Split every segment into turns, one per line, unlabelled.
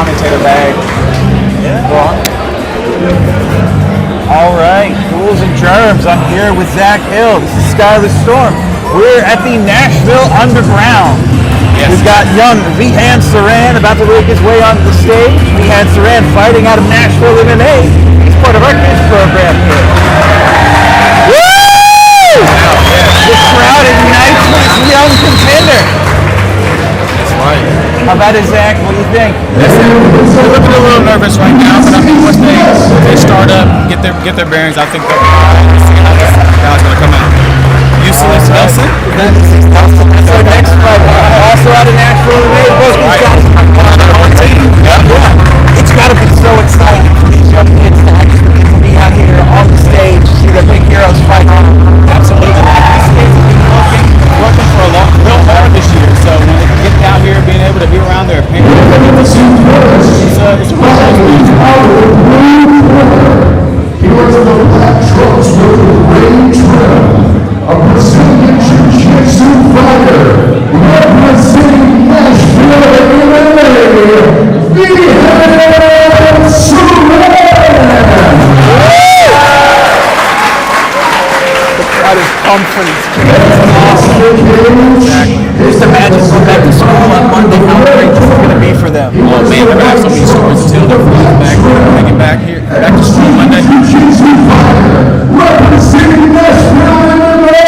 commentator bag. Yeah. All right, Ghouls and Germs. I'm here with Zach Hill. This is Skylar Storm. We're at the Nashville Underground. Yes. We've got young Vihan Saran about to make his way onto the stage. Vihan Saran fighting out of Nashville MMA. He's part of our kids program here. Woo! The crowd ignites this young contender.
That's right.
How about it, Zach? What do you think?
We're looking a little nervous right now, but I mean, once they start up, get their bearings, I think they'll see how this guy's going to come out. Useless Nelson.
So next fight, also out of Nashville, both these guys are on team. Yeah. It's got to be so exciting for these young kids to actually get to be out here on the stage, see their big heroes fight on.
Absolutely. These kids have been working for real hard this year, so when they get out here, being able to be around their parents, it's a real experience.
He wears the black trunks with the range rim. A Brazilian Jiu-Jitsu fighter representing Nashville MMA, Vihan Saran.
The crowd is pumped for these kids. Just imagine going back to school on Monday, how great this is going to be for them.
Oh man, they're going to have so many stories to tell their friends back here, back to school Monday.
Jiu-Jitsu fighter representing Nashville MMA.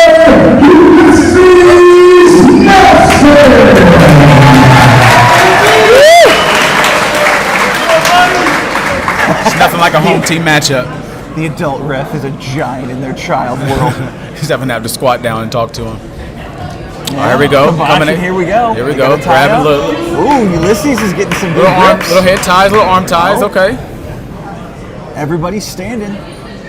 It's nothing like a home team matchup.
The adult ref is a giant in their child world.
He's having to have to squat down and talk to him. Yeah. All right, here we go.
Here we go.
Here we go. Grabbing a little.
Ooh, Ulysses is getting some good
little head ties, little arm ties. Okay.
Everybody's standing.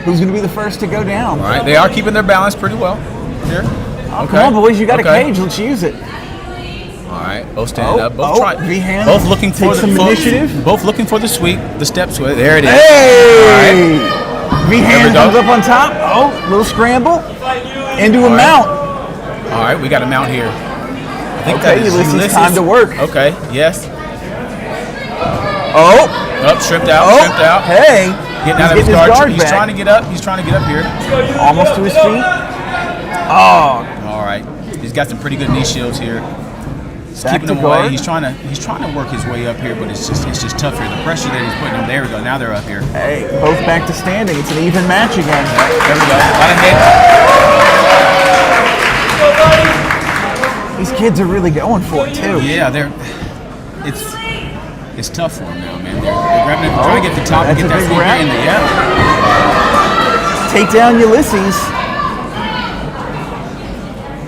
Who's going to be the first to go down?
All right, they are keeping their balance pretty well here.
Oh, okay. Come on, boys, you got a cage. Let's use it.
All right, both standing up. Both
both
looking for the
initiative.
Both looking for the sweep, the step sweep. There it is.
Hey! All right. Vihan comes up on top. Oh, little scramble. Into a mount.
All right, we got a mount here. I think
that is Ulysses. Time to work.
Okay, yes.
Oh,
shrimped out.
Hey.
Getting out of his guard. He's trying to get up. He's trying to get up here.
Almost to his feet. Oh.
All right. He's got some pretty good knee shields here. He's keeping him away. He's trying to work his way up here, but it's just tough here. The pressure that he's putting him. There we go. Now they're up here.
Hey, both back to standing. It's an even match again.
There we go. A lot of hit.
These kids are really going for it too.
Yeah, it's tough for them now, man. They're grabbing it, trying to get the top and get that feet in there. Yeah.
Take down Ulysses.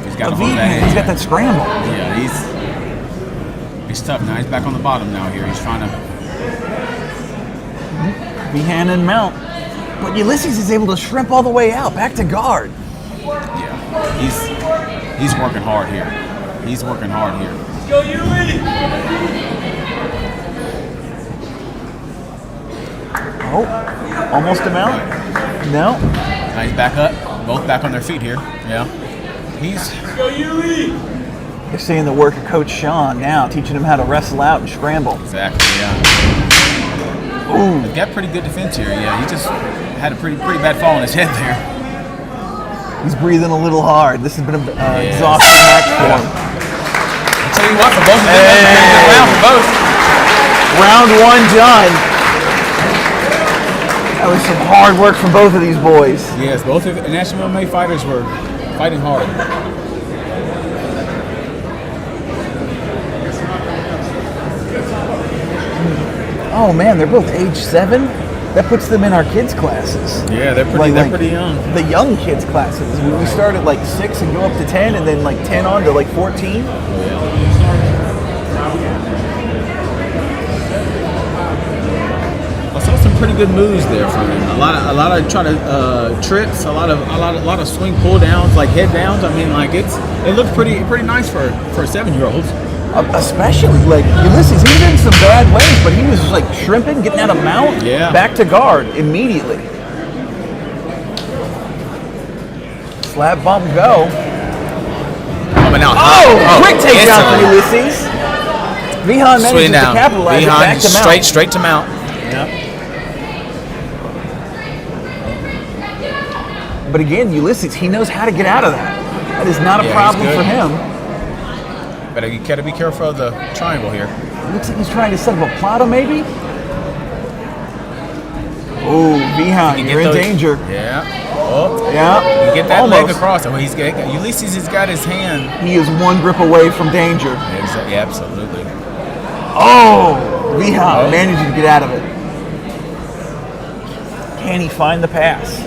He's got
that scramble.
Yeah, he's tough now. He's back on the bottom now here. He's trying to
Vihan and mount. But Ulysses is able to shrimp all the way out, back to guard.
Yeah. He's working hard here. He's working hard here. Let's go, Uli!
Oh, almost a mount. No.
Now he's back up. Both back on their feet here. Yeah. Let's go, Uli!
They're seeing the work of Coach Sean now, teaching him how to wrestle out and scramble.
Exactly, yeah.
Ooh.
He's got pretty good defense here. Yeah, he just had a pretty bad fall on his head there.
He's breathing a little hard. This has been an exhausting match for him.
I'll tell you what, for both of them, that's a pretty good round for both.
Round one done. That was some hard work from both of these boys.
Yes, both of the National MMA fighters were fighting hard.
Oh man, they're both age 7. That puts them in our kids' classes.
Yeah, they're pretty young.
The young kids' classes. We start at like 6 and go up to 10, and then like 10 on to like 14.
I saw some pretty good moves there from him. A lot of try to trips, a lot of swing pull downs, like head downs. I mean, like it looked pretty nice for a 7-year-old.
Especially like Ulysses, he was in some bad ways, but he was just like shrimping, getting out of mount, back to guard immediately. Slap bump go.
Coming out.
Quick takedown for Ulysses. Vihan manages
Swing
to
down.
capitalize it back to mount.
Straight to mount. Yep.
But again, Ulysses, he knows how to get out of that. That is not a problem for him.
But you gotta be careful of the triangle here.
Looks like he's trying to set up a plata, maybe? Oh, Vihan, you're in danger.
Yeah. Oh.
Yeah.
You get that
almost.
leg across. Oh, Ulysses has got his hand.
He is one grip away from danger.
Yeah, absolutely.
Oh, Vihan managing to get out of it. Can he find the pass?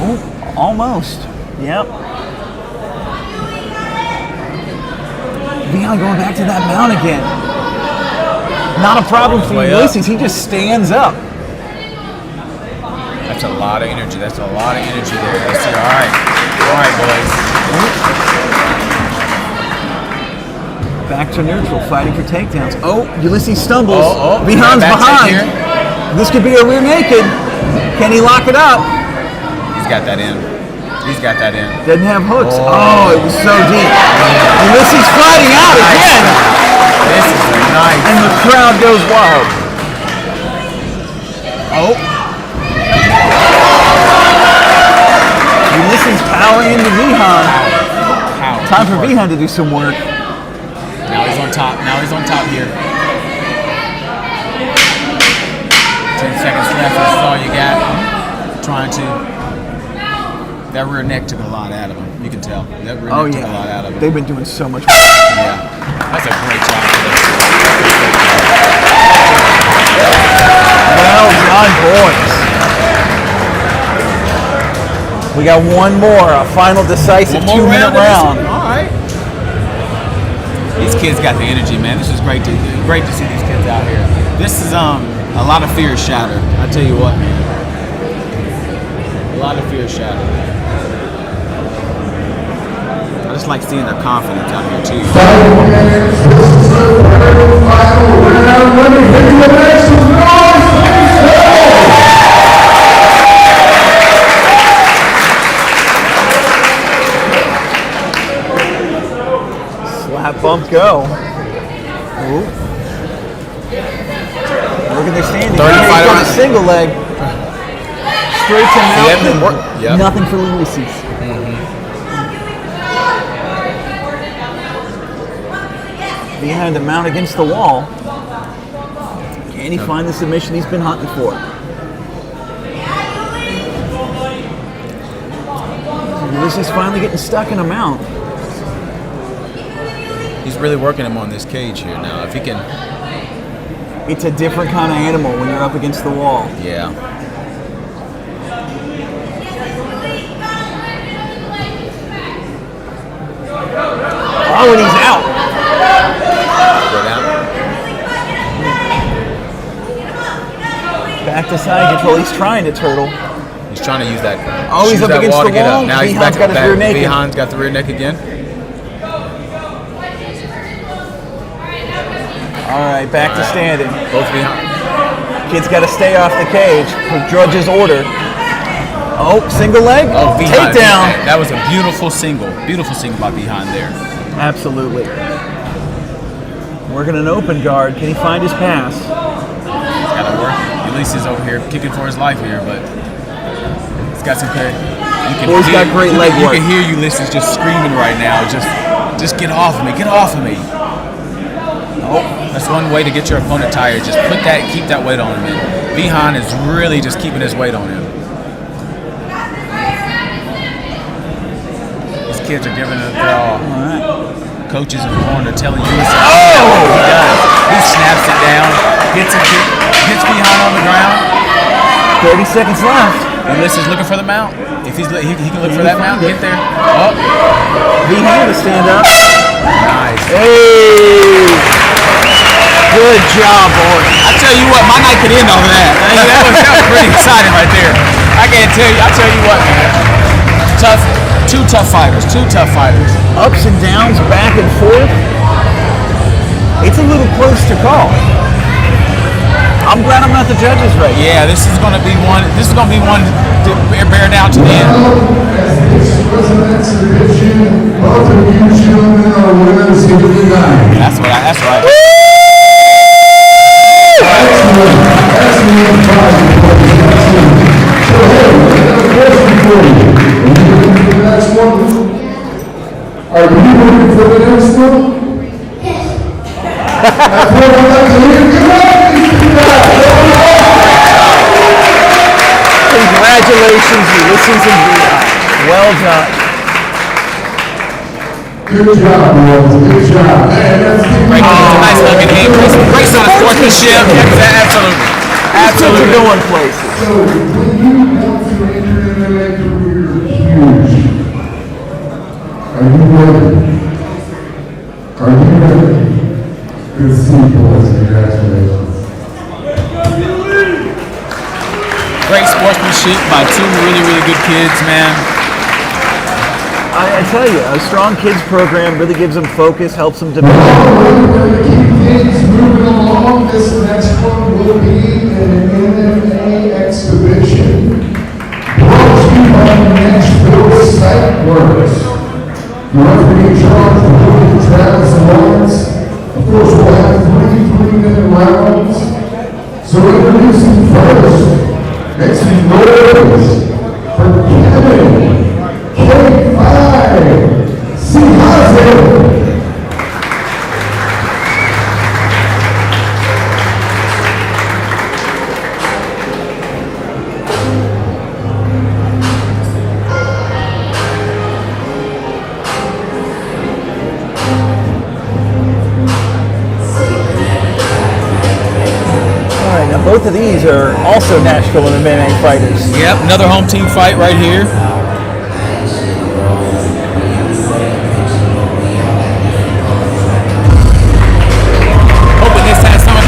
Ooh, almost. Yep. Vihan going back to that mount again. Not a problem for Ulysses. He just stands up.
That's a lot of energy. That's a lot of energy there. Let's see. All right, boys.
Back to neutral, fighting for takedowns. Oh, Ulysses stumbles.
Vihan's
Vihan's behind. This could be a rear naked. Can he lock it up?
He's got that in. He's got that in.
Doesn't have hooks. Oh, it was so deep. Ulysses fighting out again.
This is nice.
And the crowd goes wild. Oh. Ulysses powering into Vihan. Time for Vihan to do some work.
Now he's on top. Now he's on top here. 10 seconds left. That's all you got. Trying to. That rear neck took a lot out of him. You can tell. That rear neck took a lot out of him.
They've been doing so much work.
Yeah. That's a great job for this.
Well done, boys. We got one more, a final decisive 2-minute round.
All right. These kids got the energy, man. This is great to see these kids out here. This is a lot of fear shattered. I tell you what, man. A lot of fear shattered. I just like seeing their confidence out here too.
Final round. Let me hear you make some noise.
Slap bump go. Ooh. Look at their standing. He's got a single leg. Straight to mount.
Yep.
Nothing for Ulysses. Behind the mount against the wall. Can he find the submission he's been hunting for? Ulysses finally getting stuck in a mount.
He's really working him on this cage here now. If he can.
It's a different kind of animal when you're up against the wall.
Yeah.
Oh, and he's out. Back to side control. He's trying to turtle.
He's trying to use that.
Oh, he's up against the wall.
Now he's
Vihan's got his rear naked.
Vihan's got the rear neck again.
All right, back to standing.
Both behind.
Kid's got to stay off the cage for Drudge's order. Oh, single leg.
Oh, Vihan.
Takedown.
That was a beautiful single. Beautiful single by Vihan there.
Absolutely. Working an open guard. Can he find his pass?
He's got to work. Ulysses over here kicking for his life here, but he's got some good.
He's got great leg work.
You can hear Ulysses just screaming right now. Just get off of me. Get off of me. Oh, that's one way to get your opponent tired. Just keep that weight on him. And Vihan is really just keeping his weight on him. These kids are giving it their all.
All right.
Coaches in the corner telling Ulysses what he does. He snaps it down, hits Vihan on the ground.
30 seconds left.
Ulysses looking for the mount. If he can look for that mount, get there. Oh,
Vihan to stand up.
nice.
Hey. Good job, boy.
I tell you what, my night could end over that. That was pretty exciting right there. I can't tell you. I tell you what, man. Two tough fighters.
Ups and downs, back and forth. It's a little close to call. I'm glad I'm not the judges right now.
Yeah, this is going to be one. This is going to be one to bear down to the end.
Both of you gentlemen are winners here tonight.
That's right.
Excellent fight. So, hey, I got a question for you. Are you ready for the next one? Are you ready for the next one? Yes. That's what I'd like to hear.
Congratulations, Ulysses and Leon. Well done.
Good job, boys. Good job. Man, that's
Great, nice looking game. Great son of sportsmanship. Absolutely.
Kids are going places.
So, when you want to enter MMA career huge, are you ready? Are you ready? Good to see you, boys. Congratulations.
Great sportsmanship by two really good kids, man.
I tell you, a strong kids program really gives them focus, helps them develop.
We're going to keep things moving along. This next one will be an MMA exhibition brought to you by Nashville Site Works. The referee in charge will be Travis Lawrence. Of course, we'll have 3 3-minute rounds. So introducing first, make some noise for Kevin K5 Sihaze.
All right, now both of these are also Nashville MMA fighters.
Yep, another home team fight right here. Hoping this has some of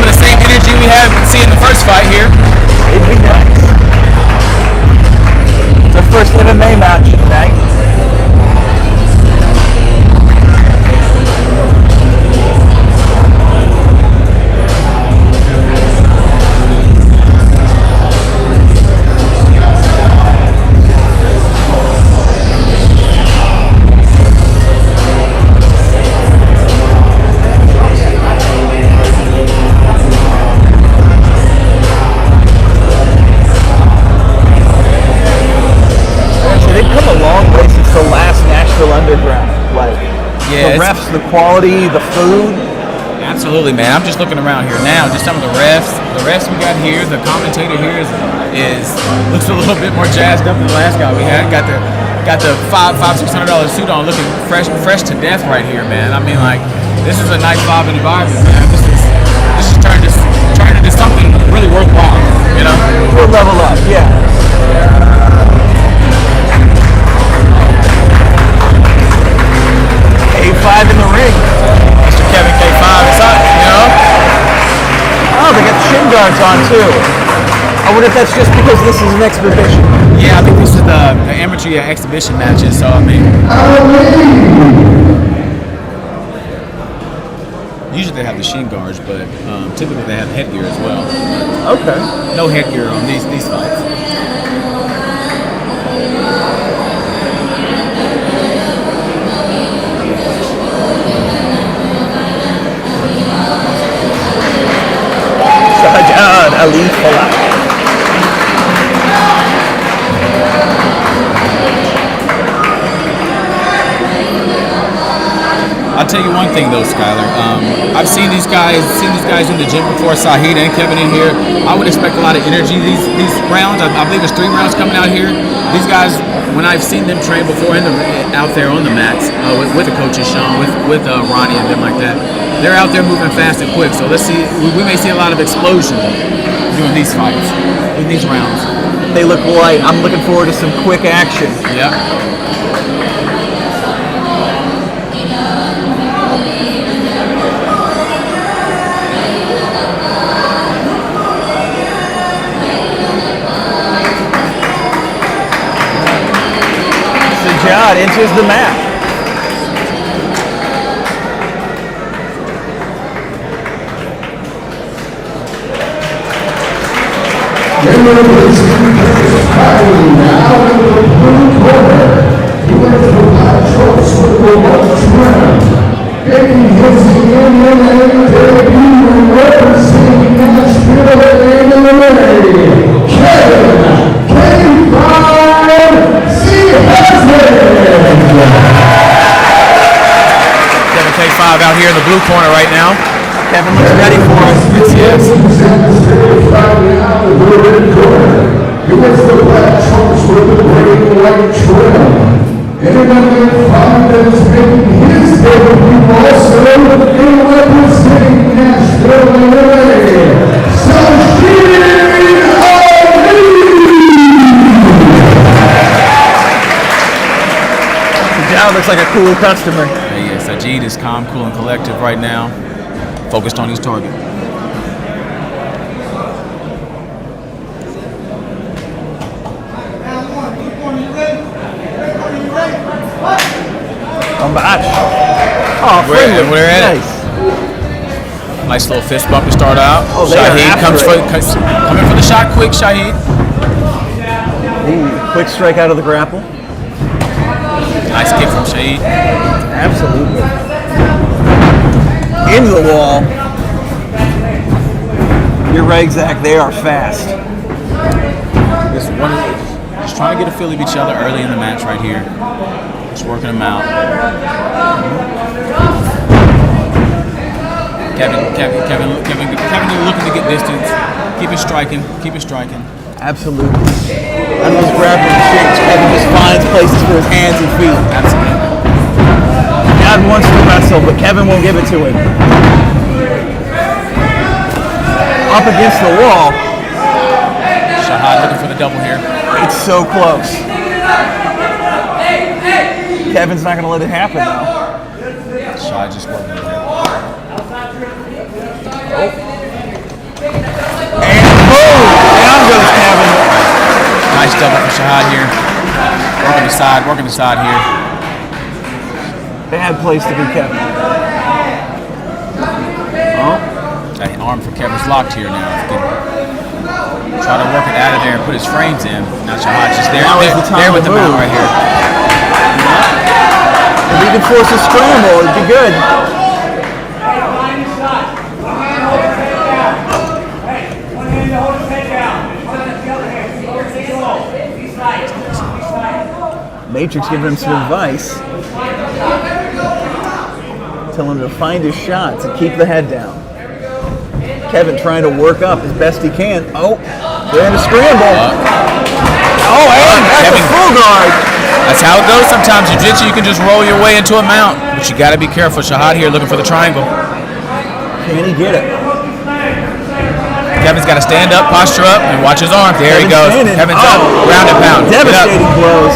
the same energy we had seeing the first fight here.
It'd be nice. It's our first MMA match tonight. They've come a long way since the last Nashville Underground. Like
Yeah,
the refs, the quality, the food.
Absolutely, man. I'm just looking around here now. Just some of the refs. The refs we got here. The commentator here is looks a little bit more jazzed up than the last guy we had. Got the $500-$600 suit on, looking fresh to death right here, man. I mean, like, this is a nice vibe and environment, man. This is trying to do something really worthwhile, you know.
We'll level up, yeah. K5 in the ring.
Mr. Kevin K5 is up, you know.
Oh, they got shin guards on too. I wonder if that's just because this is an exhibition.
Yeah, I think this is the amateur exhibition matches. So I mean, usually they have the shin guards, but typically they have headgear as well.
Okay.
No headgear on these fights.
Shahjahan Ali Falah.
I'll tell you one thing though, Skylar. I've seen these guys in the gym before. Sahid and Kevin in here. I would expect a lot of energy these rounds. I believe there's 3 rounds coming out here. These guys, when I've seen them train before out there on the mats with the coaches, Sean, with Ronnie and them like that, they're out there moving fast and quick. So let's see. We may see a lot of explosion during these fights, in these rounds.
They look light. I'm looking forward to some quick action.
Yeah.
Sajjad enters the mat.
Fighting now in the blue corner, he went to the black shorts with the white trim. Making his MMA debut and representing Nashville MMA, Kevin
K5 out here in the blue corner right now.
Kevin looks ready for us.
Yes.
He wears the black shorts with the gray and white trim. MMA fighter that is making his debut also in representing Nashville MMA,
Sajid looks like a cool customer.
Yes, Sajid is calm, cool, and collective right now, focused on his target.
Oh,
and we're at
nice.
it. Nice little fist bump to start out.
Oh,
Shahid coming for the shot quick, Shahid.
Ooh, quick strike out of the grapple.
Nice kick from Shahid.
Absolutely. Into the wall. You're right, Zach. They are fast.
Just trying to get a feel of each other early in the match right here. Just working them out. Kevin looking to get distance. Keep it striking.
Absolutely. Out of those grappling shakes, Kevin just finds places for his hands and feet.
Absolutely.
God wants to wrestle, but Kevin won't give it to him. Up against the wall.
Shahid looking for the double here.
It's so close. Kevin's not going to let it happen, though.
Shahid just working there.
And boom! Down goes Kevin.
Nice double for Shahid here. Working the side here.
Bad place to be Kevin. Oh.
That arm for Kevin's locked here now. If he can try to work it out of there and put his frames in. Now Shahid's just there with the mount right here.
If he can force a scramble, it'd be good. Matrix giving him some advice. Tell him to find his shots and keep the head down. Kevin trying to work up as best he can. Oh, they're in a scramble. Oh, and that's a full guard.
That's how it goes sometimes. Jiu-jitsu, you can just roll your way into a mount. But you got to be careful. Shahid here looking for the triangle.
Can he get it?
Kevin's got to stand up, posture up, and watch his arms. There he goes. Kevin's up, ground and pound.
Devastating blows.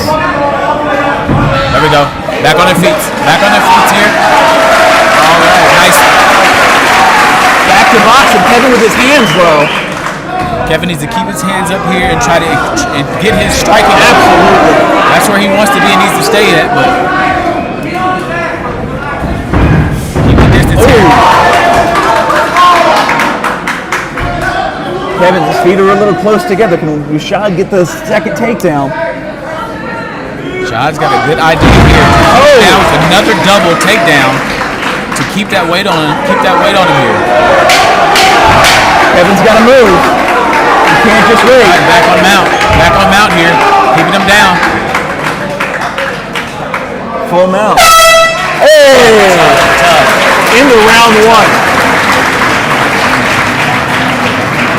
There we go. Back on their feet. Here. All right. Nice.
Back to boxing. Kevin with his hands low.
Kevin needs to keep his hands up here and try to get his striking.
Absolutely.
That's where he wants to be and needs to stay at, but keep the distance here.
Kevin's feet are a little close together. Can Rashad get the second takedown?
Shahid's got a good idea here. Now with another double takedown to keep that weight on him. Keep that weight on him here.
Kevin's got to move. You can't just wait.
Right, back on mount here. Keeping him down.
Full mount. Hey! Into round one.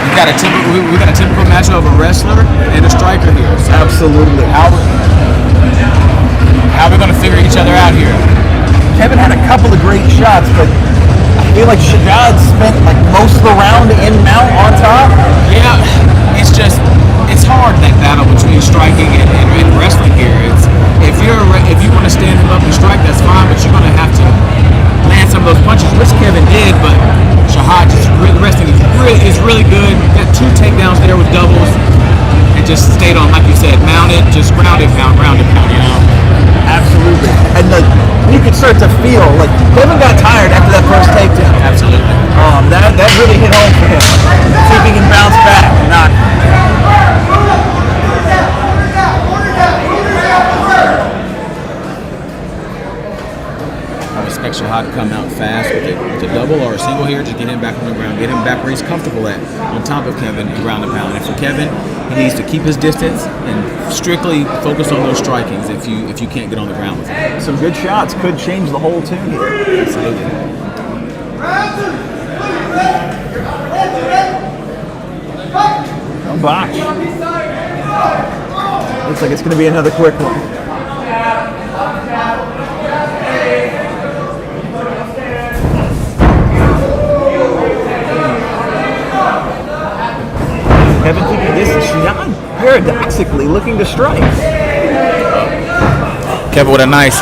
We got a typical matchup of a wrestler and a striker here. So
absolutely.
How are we going to figure each other out here?
Kevin had a couple of great shots, but I feel like Shahid spent like most of the round in mount on top.
Yeah, it's hard, that battle between striking and wrestling here. If you want to stand him up and strike, that's fine, but you're going to have to land some of those punches, which Kevin did, but Shahid wrestling is really good. Got 2 takedowns there with doubles and just stayed on, like you said, mounted, just ground and pound, you know?
Absolutely. And you could start to feel like Kevin got tired after that first takedown.
Absolutely.
That really hit home for him. See if he can bounce back and not
Shahad to come out fast with a double or a single here. Just get him back on the ground, get him back where he's comfortable at, on top of Kevin and ground and pound. And for Kevin, he needs to keep his distance and strictly focus on those strikings if you can't get on the ground with him.
Some good shots could change the whole tune here.
Absolutely.
No botch. Looks like it's going to be another quick one. Kevin keeping distance. Shahad paradoxically looking to strike.
Kevin with a nice,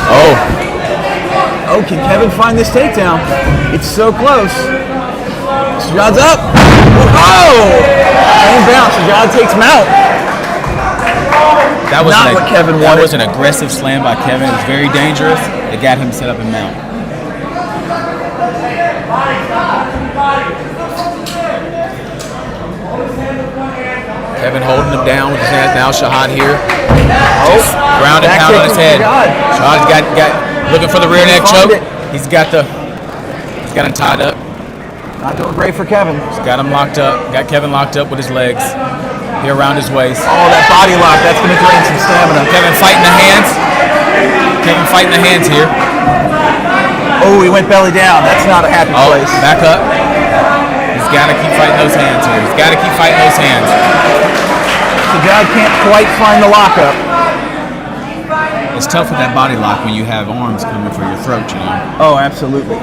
Oh, can Kevin find this takedown? It's so close. Shahad's up. Oh! And bounce. Shahad takes him out.
that was
Not what Kevin
that
wanted.
was an aggressive slam by Kevin. It was very dangerous. It got him set up and mount. Kevin holding him down with his hands. Now Shahad here. Just ground and
back
pound on
kick
his
from
head.
Shahad.
Shahad's got looking for the rear neck
Find
choke.
it.
He's got him tied up.
Not doing great for Kevin.
He's got him locked up. Got Kevin locked up with his legs. Here around his waist.
Oh, that body lock. That's going to drain some stamina.
Kevin fighting the hands. Kevin fighting the hands here.
Oh, he went belly down. That's not a happy
Oh,
place.
back up. He's got to keep fighting those hands here. He's got to keep fighting those hands.
Shahad can't quite find the lockup.
It's tough with that body lock when you have arms coming for your throat, you know.
Oh, absolutely.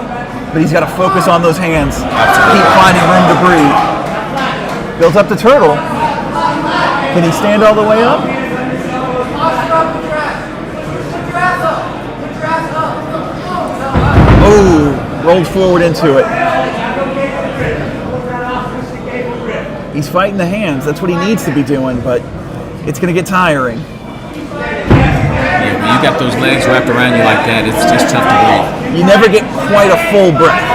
But he's got to focus on those hands.
Absolutely.
Keep finding room to breathe. Built up the turtle. Can he stand all the way up? Oh, rolled forward into it. He's fighting the hands. That's what he needs to be doing, but it's going to get tiring.
Yeah, when you got those legs wrapped around you like that, it's just tough to breathe.
You never get quite a full breath.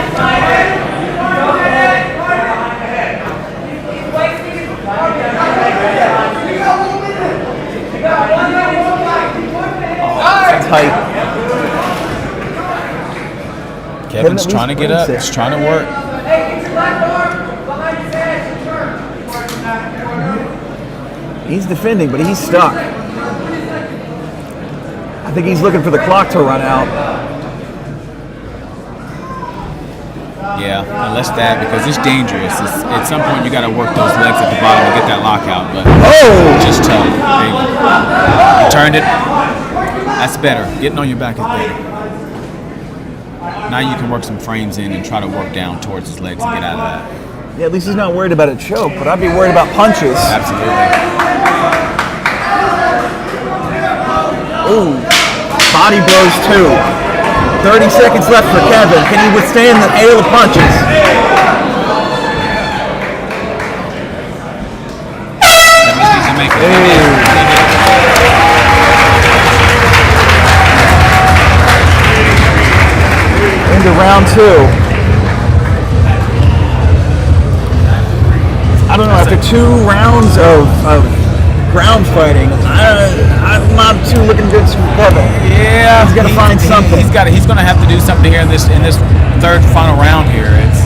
Tight.
Kevin's
at least
trying to get
brings
up.
it.
He's trying to work.
He's defending, but he's stuck. I think he's looking for the clock to run out.
Yeah, unless that, because it's dangerous. At some point, you got to work those legs at the bottom to get that lockout. But just tough. There you go. You turned it. That's better. Getting on your back is better. Now you can work some frames in and try to work down towards his legs and get out of that.
Yeah, at least he's not worried about a choke, but I'd be worried about punches.
Absolutely.
Ooh, body blows too. 30 seconds left for Kevin. Can he withstand the hail of punches?
That means he's making it.
Into round two. I don't know, after 2 rounds of ground fighting, I'm not too looking good for Kevin.
Yeah,
He's got to find something.
He's going to have to do something here in this third final round here. It's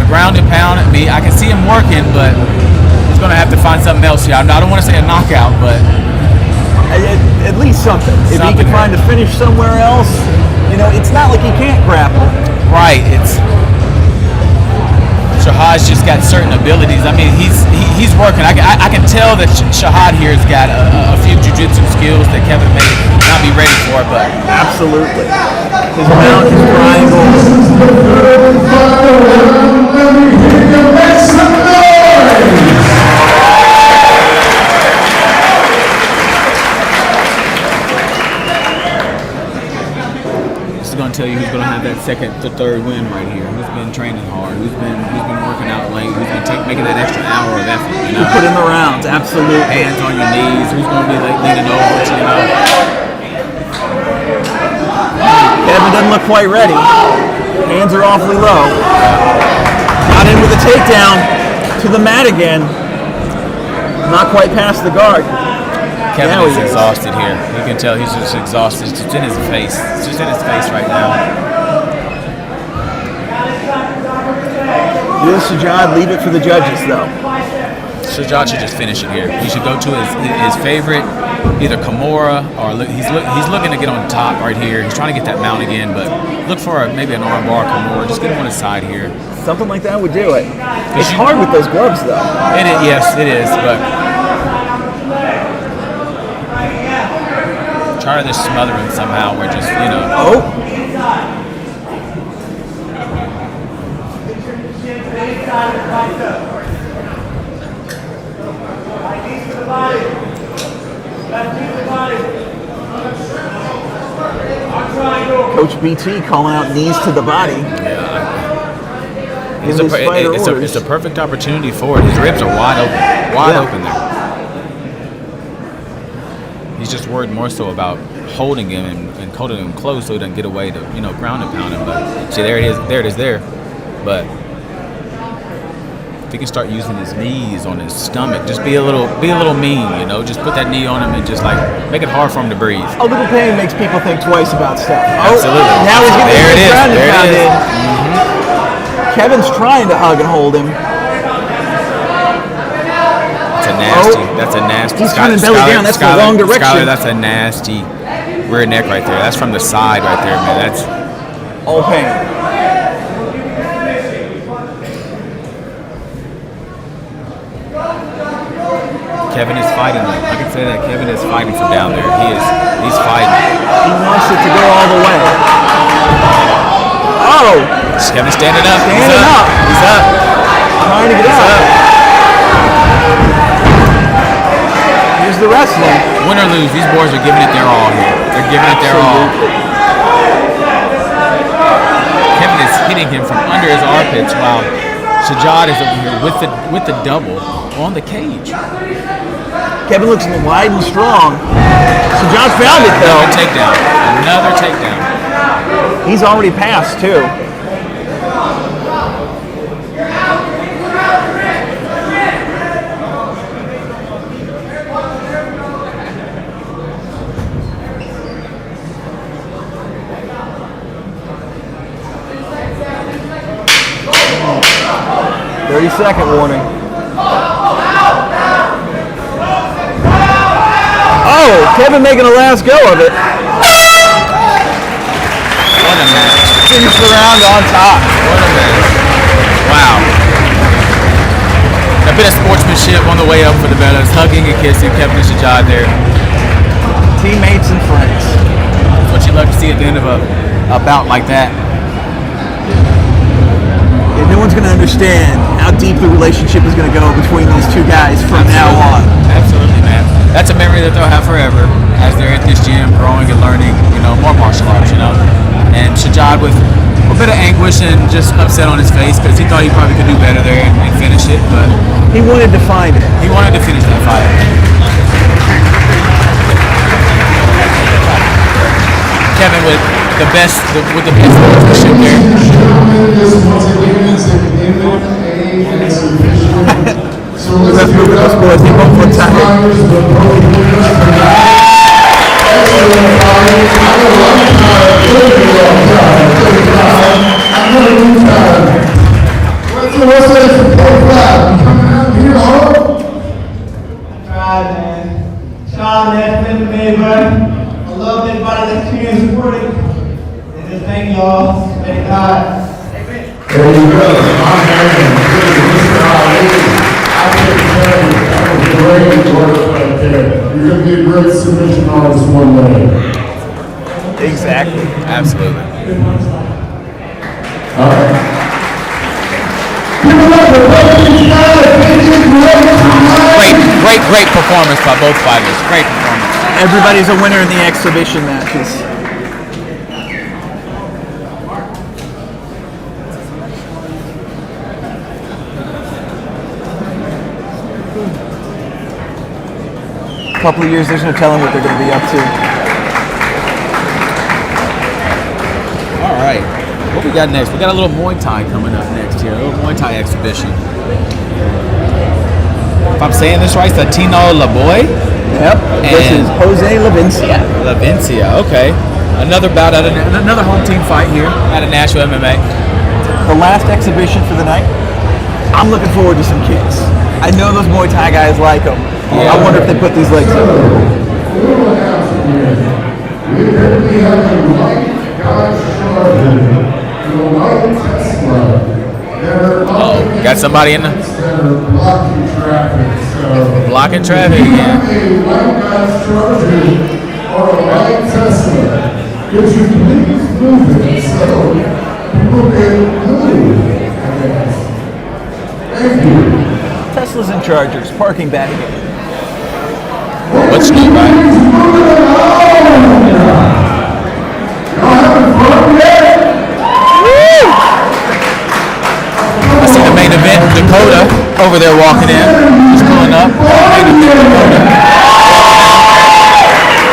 the ground and pound at me. I can see him working, but he's going to have to find something else here. I don't want to say a knockout, but
At least something. If he can find a finish somewhere else, you know, it's not like he can't grapple.
right. It's Shahad's just got certain abilities. I mean, he's working. I can tell that Shahad here has got a few jiu-jitsu skills that Kevin may not be ready for, but
Absolutely. His mount, his triangle.
this is going to tell you who's going to have that second to third win right here. Who's been training hard? Who's been working out late? Who's been making that extra hour of effort? You know,
Put in the rounds, absolutely.
hands on your knees. Who's going to be leaning over? You know.
Kevin doesn't look quite ready. Hands are awfully low. Got in with a takedown to the mat again. Not quite past the guard.
Kevin
Now
is
he is.
exhausted here. You can tell he's just exhausted. It's just in his face. It's just in his face right now.
Will Sajad leave it for the judges, though?
Sajad should just finish it here. He should go to his favorite, either Kimura or he's looking to get on top right here. He's trying to get that mount again, but look for maybe an arm bar Kimura. Just get him on his side here.
Something like that would do it. It's hard with those gloves, though.
Yes, it is, but try to just smother him somehow. We're just,
Oh. Coach BT calling out knees to the body.
It's a perfect opportunity for it. His ribs are wide open there. He's just worried more so about holding him and holding him close so he doesn't get away to ground and pound him. But see, there it is there. But if he can start using his knees on his stomach, just be a little mean, just put that knee on him and just like make it hard for him to breathe.
A little pain makes people think twice about stuff.
Absolutely.
Now he's getting his ground and pound in.
Mm-hmm.
Kevin's trying to hug and hold him.
That's a nasty.
He's turning belly down. That's the wrong direction.
Skyler, that's a nasty rear neck right there. That's from the side right there, man. That's
all pain.
Kevin is fighting. I can say that Kevin is fighting from down there. He's fighting.
He wants it to go all the way. Oh!
Kevin's standing up.
He's up. Trying to get out. Here's the wrestling.
Win or lose, these boys are giving it their all here. They're giving it their all. Kevin is hitting him from under his armpits while Sajad is over here with the double on the cage.
Kevin looks wide and strong. Sajad found it though.
Another takedown.
He's already passed too. Second warning. Oh, Kevin making a last go of it.
What a match.
Finish the round on top.
What a match. Wow. A bit of sportsmanship on the way up for the Bellas. Hugging and kissing Kevin and Sajad there.
Teammates and friends.
That's what you love to see at the end of a bout like that.
No one's going to understand how deep the relationship is going to go between these two guys from now on.
Absolutely, man. That's a memory that they'll have forever as they're at this gym growing and learning, more martial arts, And Sajad with a bit of anguish and just upset on his face because he thought he probably could do better there and finish it, but
he wanted to find it.
He wanted to finish that fight. Kevin with the best sportsmanship there.
Let's move those boys. They both look tired.
I love everybody that's here and supporting. And just thank y'all. Thank God.
There you go. My man, Mr. Ali. I take care that was great work right there. You're going to be a great submission artist one day.
Exactly. Absolutely.
All right.
Great performance by both fighters. Great performance.
Everybody's a winner in the exhibition matches. A couple of years, there's no telling what they're going to be up to.
All right. What we got next? We got a little Muay Thai coming up next here. A little Muay Thai exhibition. If I'm saying this right, it's a Tino Laboy.
Yep. This is Jose Lavincia.
Lavincia, okay. Another bout at another home team fight here at a Nashville MMA.
The last exhibition for the night. I'm looking forward to some kicks. I know those Muay Thai guys like them.
Yeah.
I wonder if they put these legs up.
We currently have a light Dodge Charger, a light Tesla.
Got somebody in the
blocking traffic. So
blocking traffic again.
a light Dodge Charger or a light Tesla, could you please move it so people can move? Thank you.
Teslas and Chargers, parking back again.
What's new, right? I see the main event, Dakota, over there walking in. Just pulling up. Main event,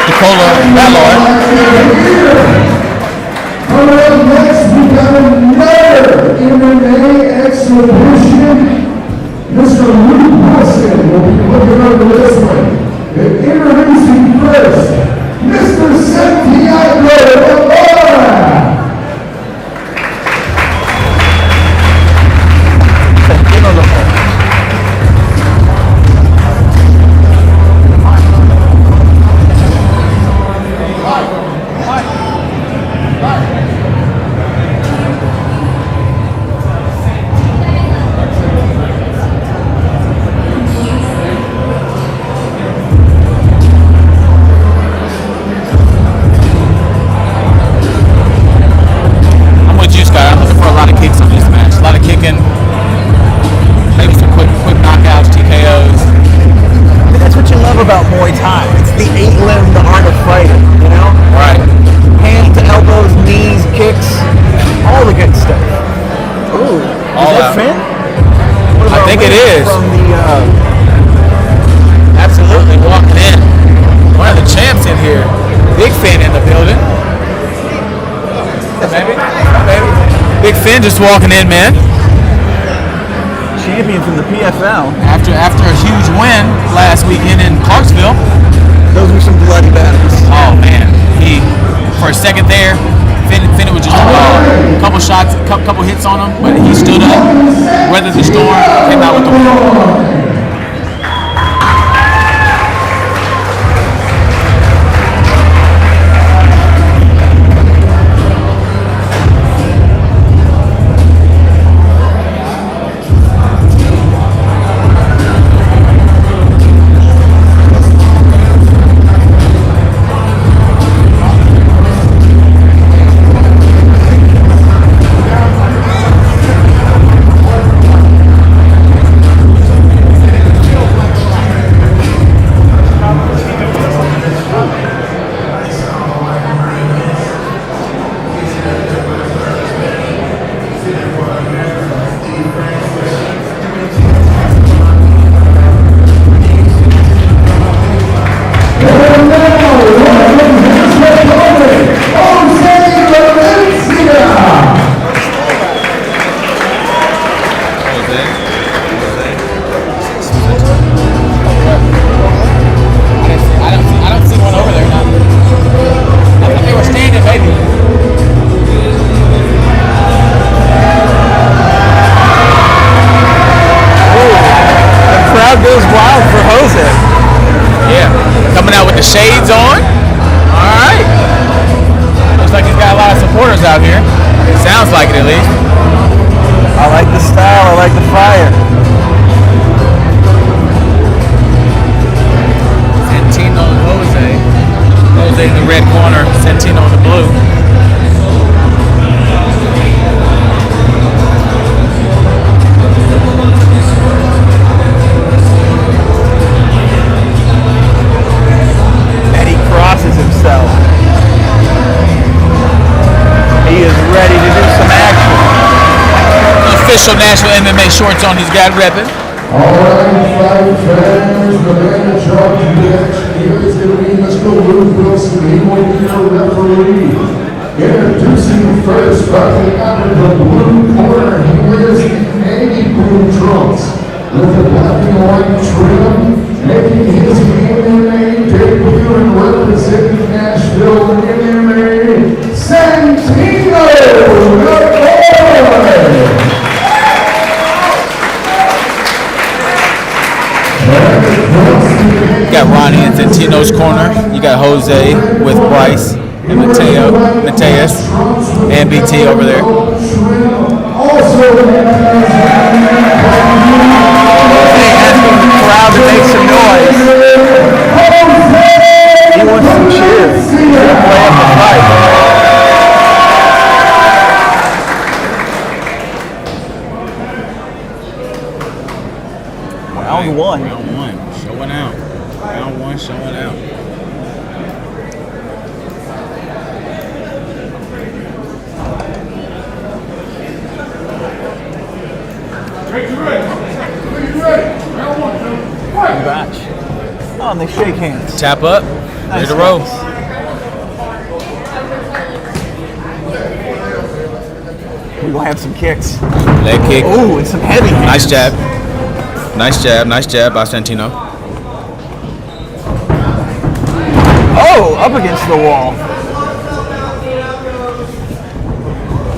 Dakota Ballard.
Coming up next, we got another MMA exhibition. Mr. Luke Wilson will be looking over this one. And introducing first, Mr. Santiago Ibarra.
About Muay Thai. It's the 8-limb, the art of fighting, you know?
Right.
Hands to elbows, knees, kicks, all the good stuff. Ooh,
All
is that
out.
Finn?
I think it is.
From the,
Absolutely walking in. One of the champs in here. Big Finn in the building. Maybe. Big Finn just walking in, man.
champion from the PFL.
After a huge win last weekend in Clarksville.
Those were some bloody battles.
Oh man, he for a second there, Finn was just a couple shots, couple hits on him, but he stood up, weathered the storm, came out with the win. The shades on. All right. Looks like he's got a lot of supporters out here. Sounds like it at least.
I like the style. I like the fire.
Santino and Jose. Jose in the red corner. Santino in the blue.
Himself. He is ready to do some action.
Official Nashville MMA shorts on, he's got repping.
All right, fight fans, the man in charge of the action here is going to be Mr. Luke Wilson. He will be your referee. Introducing first, fighting out of the blue corner, he wears the navy blue trunks with the black and white trim, making his MMA
got Ronnie in Santino's corner. You got Jose with Bryce and Mateus, and BT over there.
Asking the crowd to make some noise. He wants some cheers. He's gonna play up the fight. Round one.
Round one. Showing out. Round one showing out.
Batch. Oh, and they shake hands.
Tap up. Ready to roll.
We will have some kicks.
Leg kick.
Ooh, and some heavy hands.
Nice jab. Nice jab. Nice jab by Santino.
Oh, up against the wall.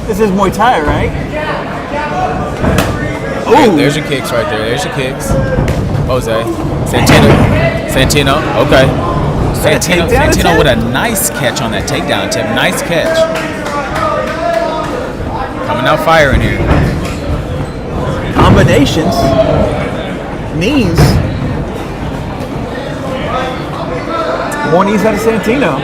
This is Muay Thai, right? Ooh.
There's your kicks right there. There's your kicks. Jose. Santino. Okay. Santino with a nice catch on that takedown tip. Nice catch. Coming out firing here.
Combinations. Knees. More knees out of Santino.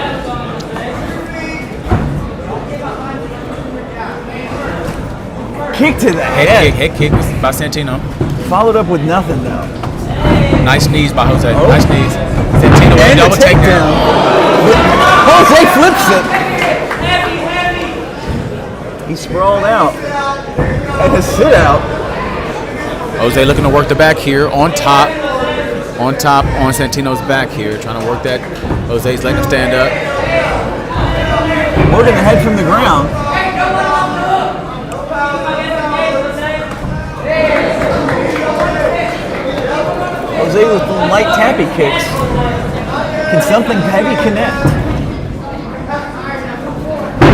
Kick to the head.
Head kick by Santino.
Followed up with nothing though.
Nice knees by Jose. Oh. Nice knees. Santino with a double takedown.
Jose flips it. He sprawled out. And a sit out.
Jose looking to work the back here on top on Santino's back here, trying to work that. Jose's letting him stand up.
Working the head from the ground. Jose with light tappy kicks. Can something heavy connect?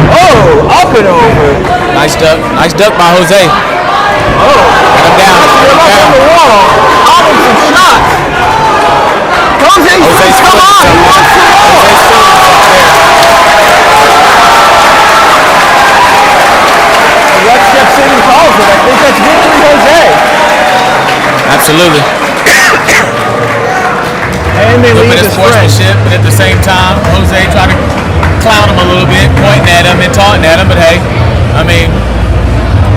Oh, up and over.
Nice duck by Jose.
Oh,
got him down.
On the wall. Almost some shots. Jose's come on. He wants some more. The ref steps in and calls it. I think that's victory Jose.
Absolutely.
And they leave
his sportsmanship, but at the same time, Jose trying to clown him a little bit, pointing at him and taunting at him. But hey, I mean,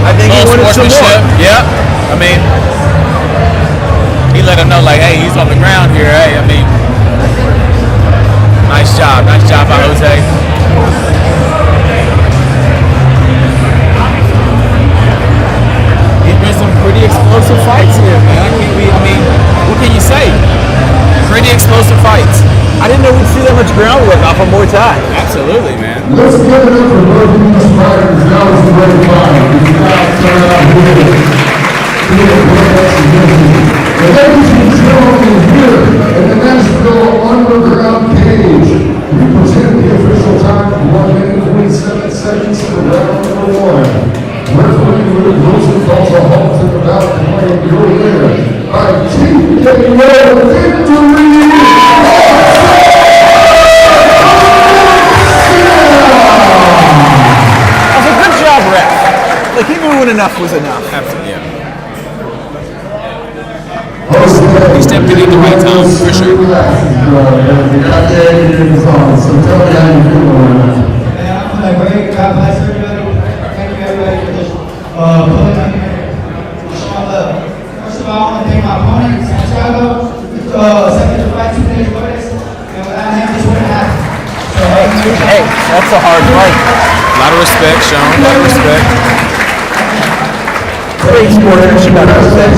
I think he wanted some more.
Yeah, I mean, he let him know like, hey, he's on the ground here. Hey, I mean, nice job by Jose. There's been some pretty explosive fights here, man. I mean, what can you say? Pretty explosive fights.
I didn't know we'd see that much groundwork off of Muay Thai.
Absolutely, man.
Let's give it up for both of these fighters. That was a great fight. We got started out here. And ladies and gentlemen, here in the Nashville Underground Cage, we present the official time of 1 minute 27 seconds for round number one. Referee Luke Wilson calls a halt to the bout and playing your winner by TKO victory.
Like he knew when enough was enough.
Absolutely, yeah. He stepped in at the right time, for sure.
So tell me how you feel about it.
I'm feeling great. God bless everybody. Thank you everybody for just pulling me here. Showing love. First of all, I want to thank my opponent, Santiago, accepted the fight 2 days notice. And without him, this wouldn't happen. So,
Hey, that's a hard fight.
A lot of respect, Sean. A lot of respect.
Great sportsmanship out of Jose.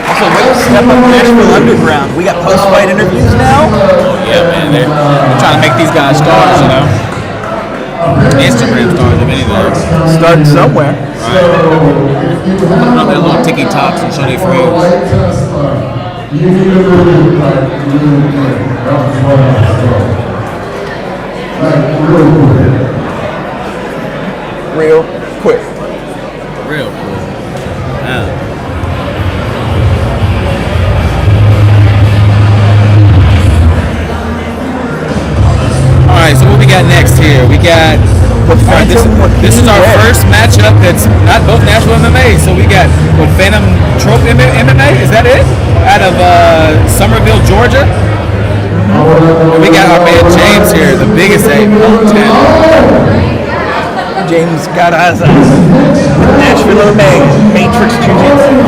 Also, wait, step up Nashville Underground. We got post-fight interviews now.
Yeah, man. They're trying to make these guys stars, you know. Instagram stars, if anything.
Starting somewhere.
Right. Put on their little TikToks and show their friends.
You need to really, like, really good. That was one of the like, real quick.
Real quick.
Real cool. got. This is our first matchup that's not both Nashville MMA. So we got Phantom Trope MMA. Is that it? Out of Somerville, Georgia. And we got our man James here, the biggest ape.
James Garaza, Nashville MMA, Matrix Jiu-Jitsu.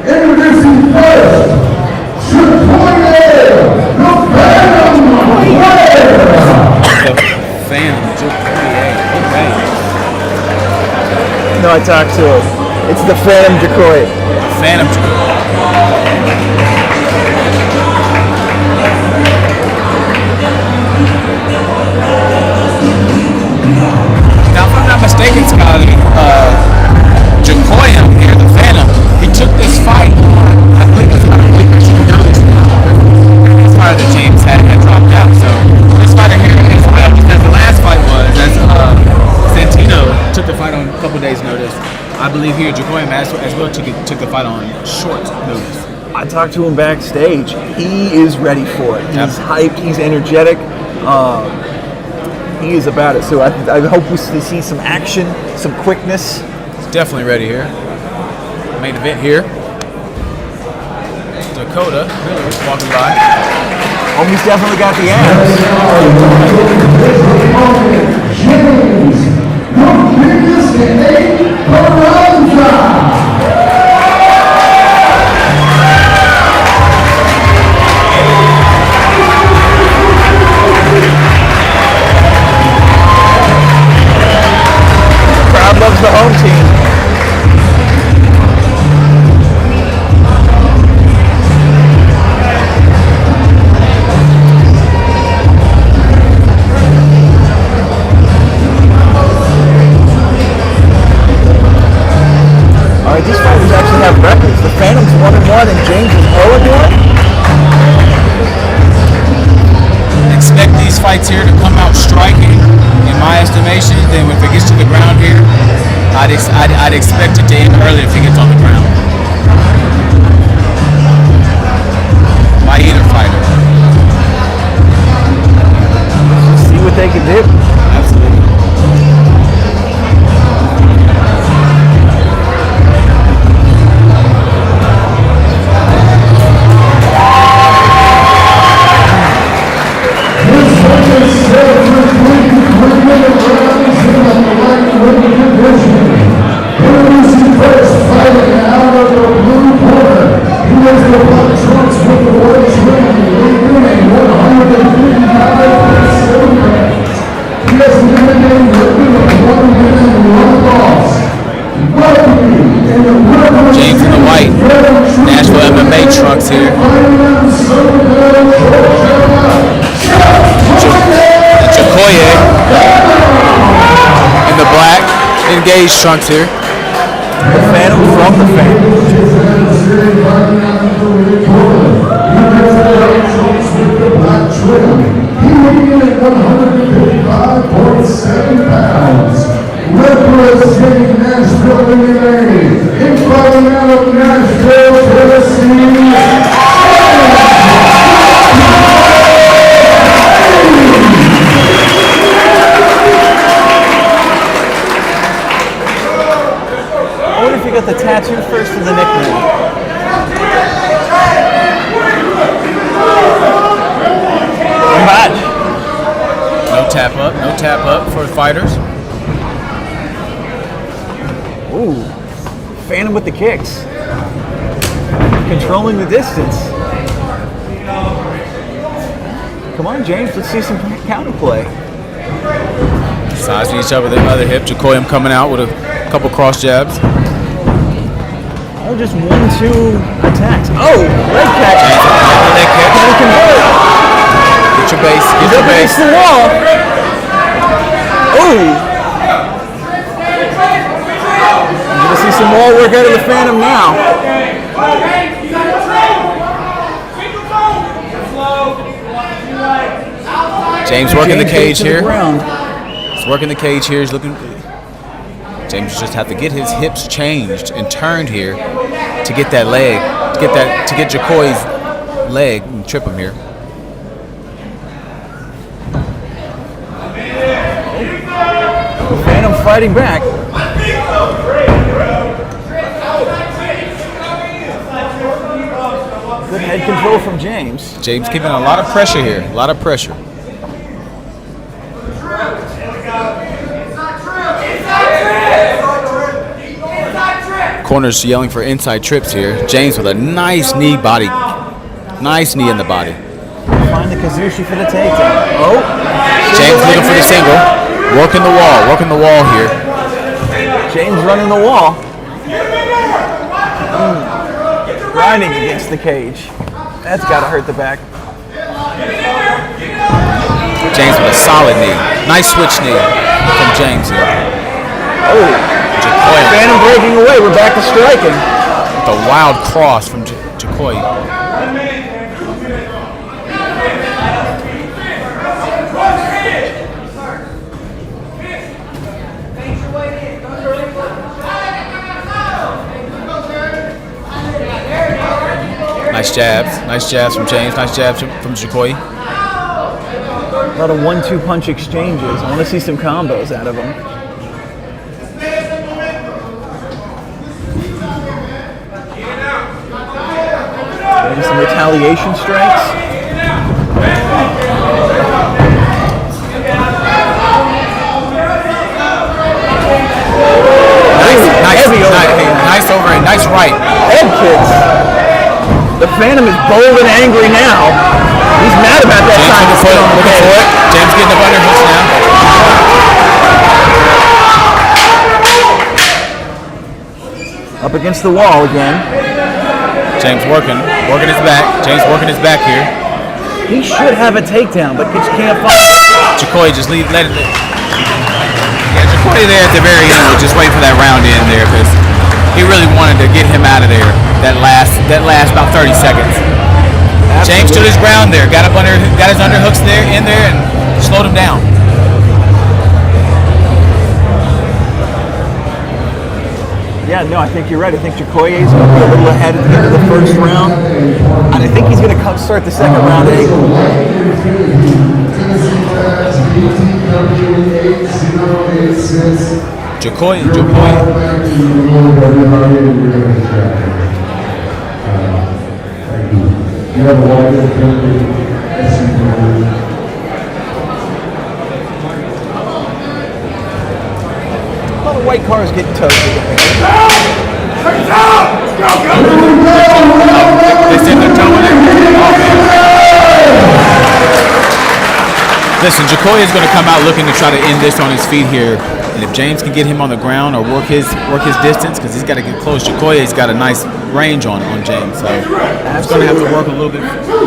Introducing first,
The Phantom Jacoy. Okay.
No, I talked to him. It's the Phantom Jacoy.
Phantom Jacoy. Now, if I'm not mistaken, Scotty, Jacoy here, the Phantom, he took this fight. I believe it's not a week or two ago. This fighter that James had dropped out. So this fighter here is as the last fight was, as Santino took the fight on a couple days' notice. I believe here Jacoy as well took the fight on short notice.
I talked to him backstage. He is ready for it. He's hyped. He's energetic. He is about it. So I hope we see some action, some quickness.
He's definitely ready here. Main event here. Dakota walking by.
Homie's definitely got the abs. Crowd loves the home team. Alright, these fighters actually have records. The Phantom's 1-1 and James is 0-1.
Expect these fights here to come out striking, in my estimation. Then if it gets to the ground here, I'd expect it to end early if it gets on the ground. By either fighter.
See what they can do.
Absolutely. James in the white, Nashville MMA trunks here. Jacoye in the black, engaged trunks here.
The Phantom from the Phantom.
He weighed in at 155.7 pounds. Representing Nashville MMA, in fighting out of Nashville, Tennessee.
I wonder if you got the tattoo first or the nickname. Match.
No tap up for fighters.
Ooh, Phantom with the kicks. Controlling the distance. Come on, James, let's see some counterplay.
Sides to each other with the other hip. Jacoy coming out with a couple cross jabs.
Oh, just 1-2 attacks. Oh, leg catch.
Leg kick.
Can he convert?
Get your base. Get
He's
your
up against
base.
the wall. Ooh. I'm gonna see some wall work out of the Phantom now.
James working the cage
to the
here.
ground.
He's working the cage here. He's looking. James just have to get his hips changed and turned here to get that leg, to get Jacoy's leg and trip him here.
fighting back. Good head control from James.
James keeping a lot of pressure here. A lot of pressure. Corners yelling for inside trips here. James with a nice knee body. Nice knee in the body.
Find the Kazushi for the takedown. Oh.
James looking for the single. Working the wall. Working the wall here.
James running the wall. Grinding against the cage. That's got to hurt the back.
James with a solid knee. Nice switch knee from James here.
Oh. Phantom breaking away. We're back to striking.
With a wild cross from Jacoy. Nice jabs. Nice jabs from James. Nice jabs from Jacoy.
A lot of 1-2 punch exchanges. I want to see some combos out of them. Maybe some retaliation strikes.
Nice overhand. Nice right.
Head kicks. The Phantom is bold and angry now. He's mad about that time.
Looking for it. James getting up underhooks now.
Up against the wall again.
James working his back. James working his back here.
He should have a takedown, but just can't find it.
Jacoy just let it. Yeah, Jacoy there at the very end was just waiting for that round in there because he really wanted to get him out of there. That last about 30 seconds. Absolutely. James stood his ground there, got his underhooks there in there and slowed him down.
Yeah, no, I think you're right. I think Jacoy is going to be a little ahead at the end of the first round. And I think he's going to start the second round at 8.
Jacoy.
All the white cars getting toasted.
They said they're towing it. Listen, Jacoy is going to come out looking to try to end this on his feet here. And if James can get him on the ground or work his distance, because he's got to get close. Jacoy has got a nice range on James, so he's going to have to work a little bit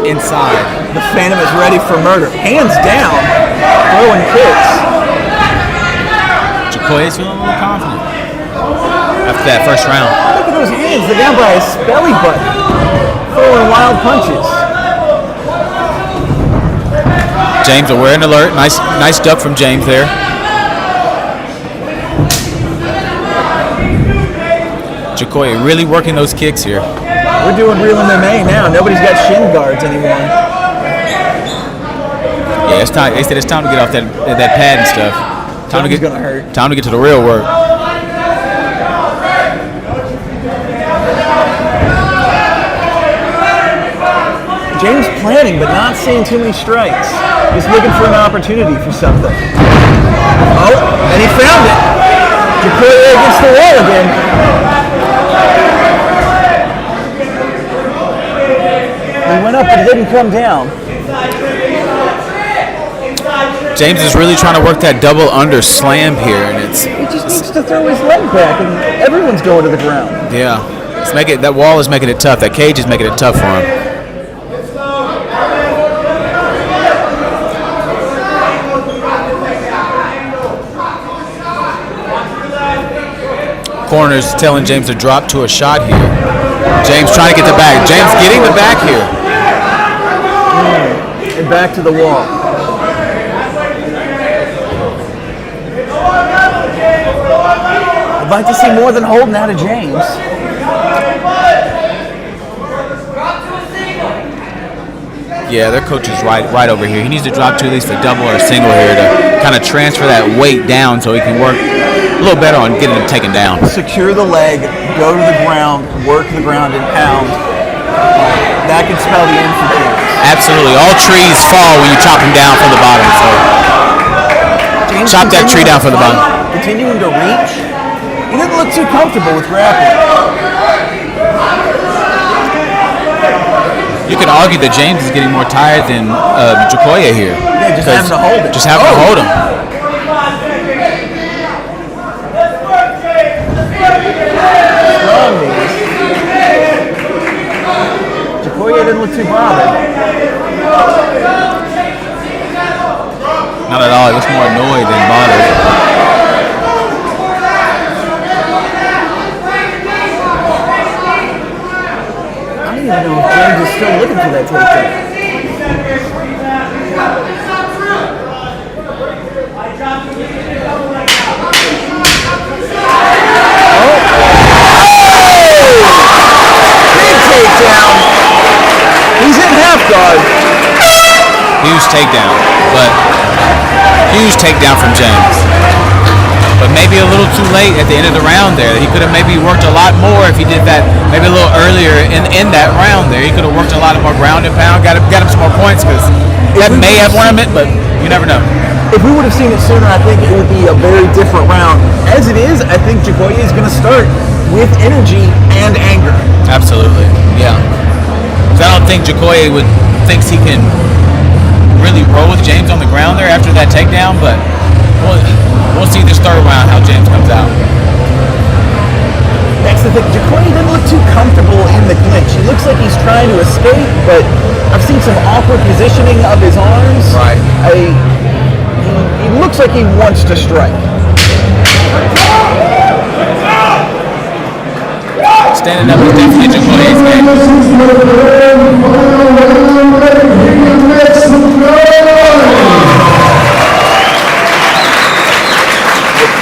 inside.
The Phantom is ready for murder. Hands down, throwing kicks.
Jacoy is feeling a little confident after that first round.
Look at those hands. They're down by his belly button. Throwing wild punches.
James aware and alert. Nice duck from James there. Jacoy really working those kicks here.
We're doing real MMA now. Nobody's got shin guards anymore.
Yeah, it's time. They said it's time to get off that pad and stuff. Time to get to the real work.
James planning, but not seeing too many strikes. Just looking for an opportunity for something. Oh, and he found it. Jacoy against the wall again. He went up but didn't come down.
James is really trying to work that double under slam here, and
he just needs to throw his leg back, and everyone's going to the ground.
Yeah, that wall is making it tough. That cage is making it tough for him. Corners telling James to drop to a shot here. James trying to get the back. James getting the back here.
And back to the wall. I'd like to see more than holding out of James.
Yeah, their coach is right over here. He needs to drop to at least a double or a single here to kind of transfer that weight down so he can work little better on getting him taken down.
Secure the leg, go to the ground, work the ground and pound. That can spell the end for James.
Absolutely. All trees fall when you chop them down from the bottom. So
James
chop that tree down from the bottom.
Continuing to reach. He didn't look too comfortable with grappling.
You could argue that James is getting more tired than Jacoya here.
Yeah, just having to hold it.
Just having to hold him.
Strong knees. Jacoya didn't look too bothered.
Not at all. He was more annoyed than bothered.
I don't even know if James is still looking for that takedown. Big takedown. He's in half guard.
Huge takedown from James. But maybe a little too late at the end of the round there. He could have maybe worked a lot more if he did that maybe a little earlier in that round there. He could have worked a lot more ground and pound, got him some more points because that may have won him it, but you never know.
If we would have seen it sooner, I think it would be a very different round. As it is, I think Jacoya is going to start with energy and anger.
Absolutely, yeah. Because I don't think Jacoya thinks he can really roll with James on the ground there after that takedown, but we'll see this third round how James comes out.
That's the thing. Jacoya didn't look too comfortable in the clinch. He looks like he's trying to escape, but I've seen some awkward positioning of his arms.
Right.
He looks like he wants to strike.
Standing up is definitely Jacoya's game.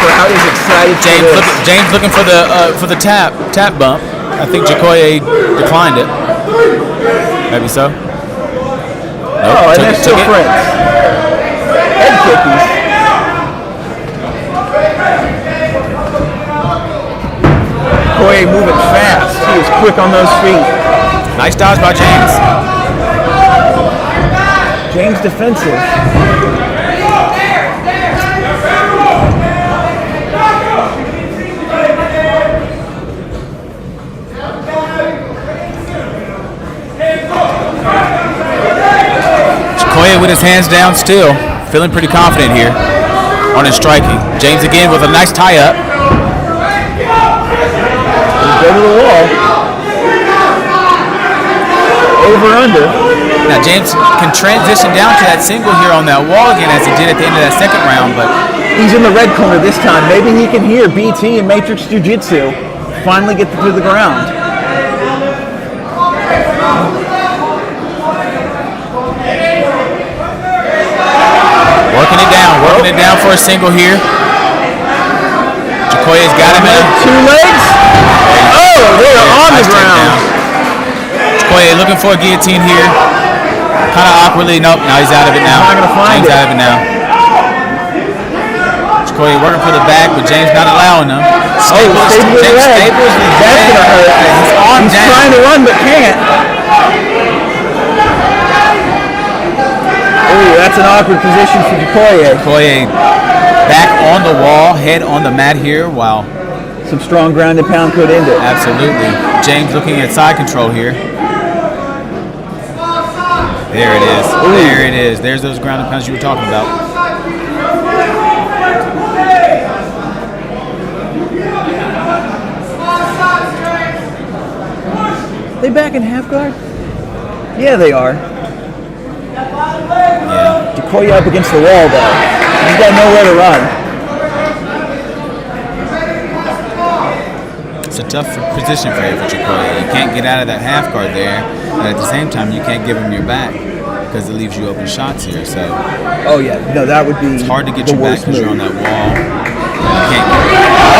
Crowd is excited.
James looking for the tap bump. I think Jacoya declined it. Maybe so. Nope,
Oh, and they're still friends. Head kickies. Jacoya moving fast. He is quick on those feet.
Nice dodge by James.
James defensive.
Jacoya with his hands down still, feeling pretty confident here on his striking. James again with a nice tie-up.
Go to the wall. Over under.
Now James can transition down to that single here on that wall again as he did at the end of that second round, but
He's in the red corner this time. Maybe he can hear BT and Matrix Jiu-Jitsu finally get to the ground.
Working it down for a single here. Jacoya's got him in.
Two legs. Oh, they're on the ground.
Jacoya looking for a guillotine here. Kind of awkwardly. Nope, now he's out of it now.
He's not going to find
James
it.
out of it now. Jacoya working for the back, but James not allowing him.
Staples the leg. That's going to hurt.
His arm
He's
down.
trying to run but can't. Ooh, that's an awkward position for Jacoya.
Jacoya back on the wall, head on the mat here, while
Some strong ground and pound could end it.
absolutely James looking at side control here. There it is.
Ooh.
There it is. There's those ground and pounds you were talking about.
They back in half guard? Yeah, they are.
Yeah.
Jacoya up against the wall, though. He's got nowhere to run.
It's a tough position for Jacoya. You can't get out of that half guard there, and at the same time, you can't give him your back because it leaves you open shots here. So
Oh, yeah. No, that would be
it's hard to get
the
your back
worst
because you're on
move.
that wall. You can't.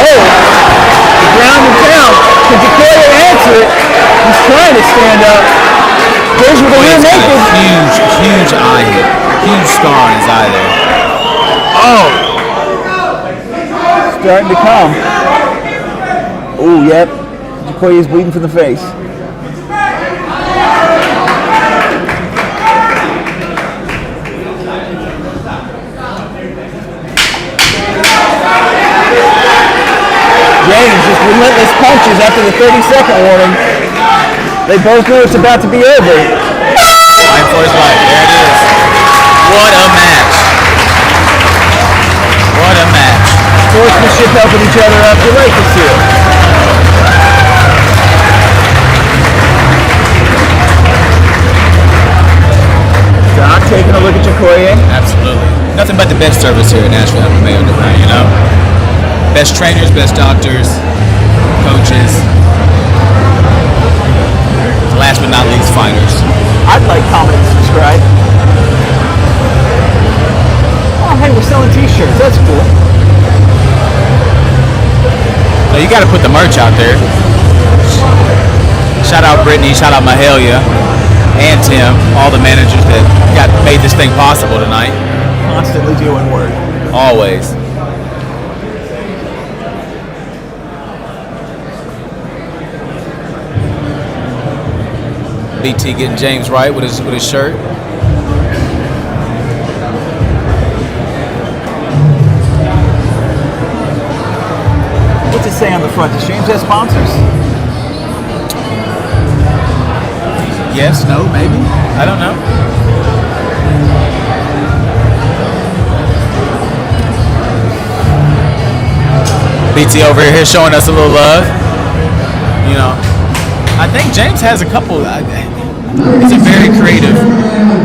Oh! The ground and pound. Can Jacoya answer it? He's trying to stand up. Goes with the rear
Jacoya's got
naked.
a huge eye hit. Huge scar on his eye there.
Oh! starting to come. Oh, yep. Okoye's bleeding from the face. James just relentless punches after the 30-second warning. They both know it's about to be over.
Fight for his life. There it is. What a match. What a match.
Sportsmanship helping each other up. You like to see it. Doc taking a look at Okoye.
Absolutely. Nothing but the best service here at Nashville MMA Underground, you know? Best trainers, best doctors, coaches. Last but not least, fighters.
I'd like, comment, and subscribe. Oh, hey, we're selling t-shirts. That's cool.
So you got to put the merch out there. Shout out Brittany, shout out Mahalia, and Tim, all the managers that made this thing possible tonight.
Constantly doing work.
Always. BT getting James right with his shirt.
What's it say on the front? Does James have sponsors?
Yes, no, maybe. I don't know. BT over here showing us a little love. You know, I think James has a couple. He's a very creative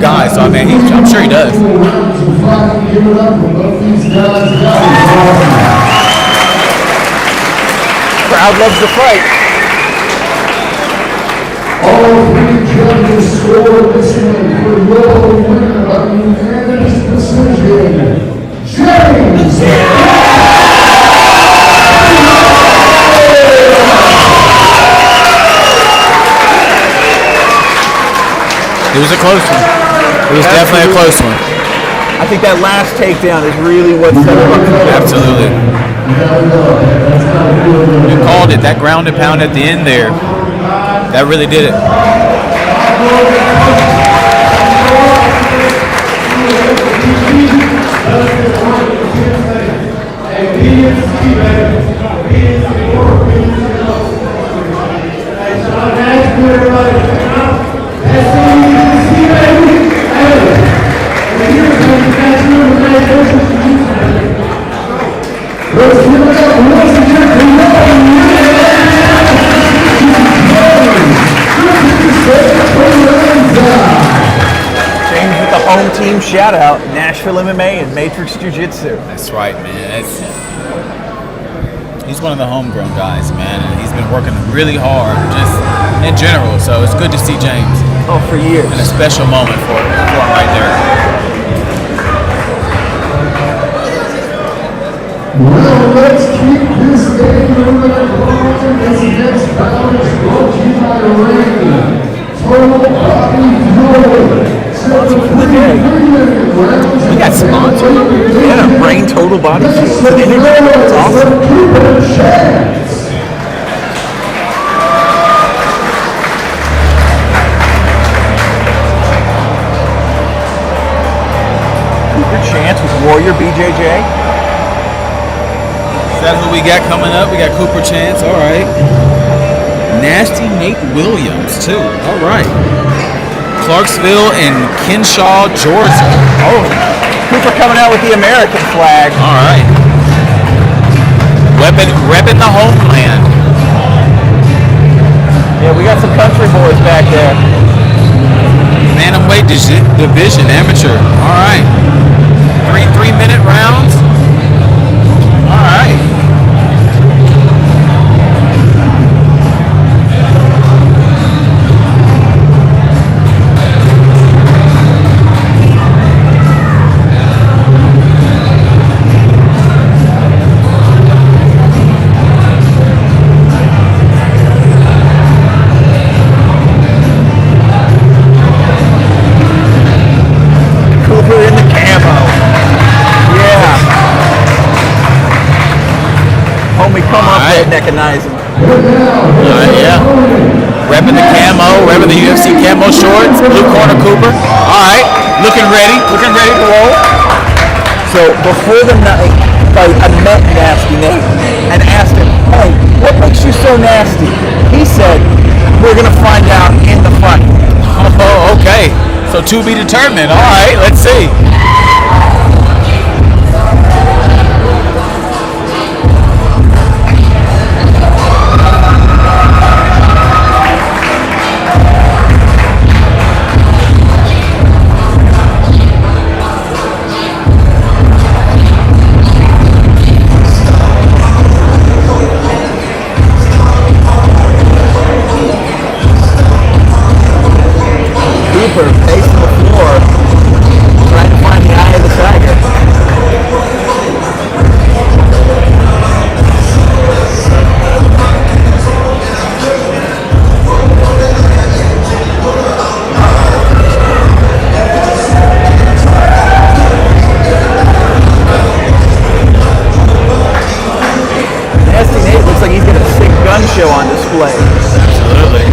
guy, so I mean, I'm sure he does.
Crowd loves the fight.
All three judges scored this one for your winner by unanimous decision, James.
It was a close one. It was definitely a close one.
I think that last takedown is really what set him up.
Absolutely. You called it. That ground and pound at the end there. That really did it.
James with the home team shout out, Nashville MMA and Matrix Jiu-Jitsu.
That's right, man. He's one of the homegrown guys, man, and he's been working really hard, just in general. So it's good to see James.
Oh, for years.
And a special moment for him right there.
Well, let's keep this game moving along. This next bout is brought to you by Rain. Total Body Fuel.
Sponsor for the day. We got sponsored. Yeah, Brain Total Body Fuel. That's awesome. Cooper Chance with Warrior BJJ.
Is that who we got coming up? We got Cooper Chance. All right. Nasty Nate Williams, too. All right. Clarksville and Kinshaw, Georgia.
Oh, Cooper coming out with the American flag.
All right. Repping the homeland.
Yeah, we got some country boys back there.
Bantamweight division, amateur. All right. 3-minute rounds. All right.
Cooper in the camo. Yeah. mechanizing.
Yeah. Repping the camo, repping the UFC camo shorts. Blue corner Cooper. All right. Looking ready to roll.
So before the night fight, I met Nasty Nate and asked him, hey, what makes you so nasty? He said, we're going to find out in the fight.
Oh, okay. So to be determined. All right, let's see.
Cooper pacing the floor, trying to find the eye of the tiger. Nasty Nate looks like he's got a sick gun show on display.
Absolutely.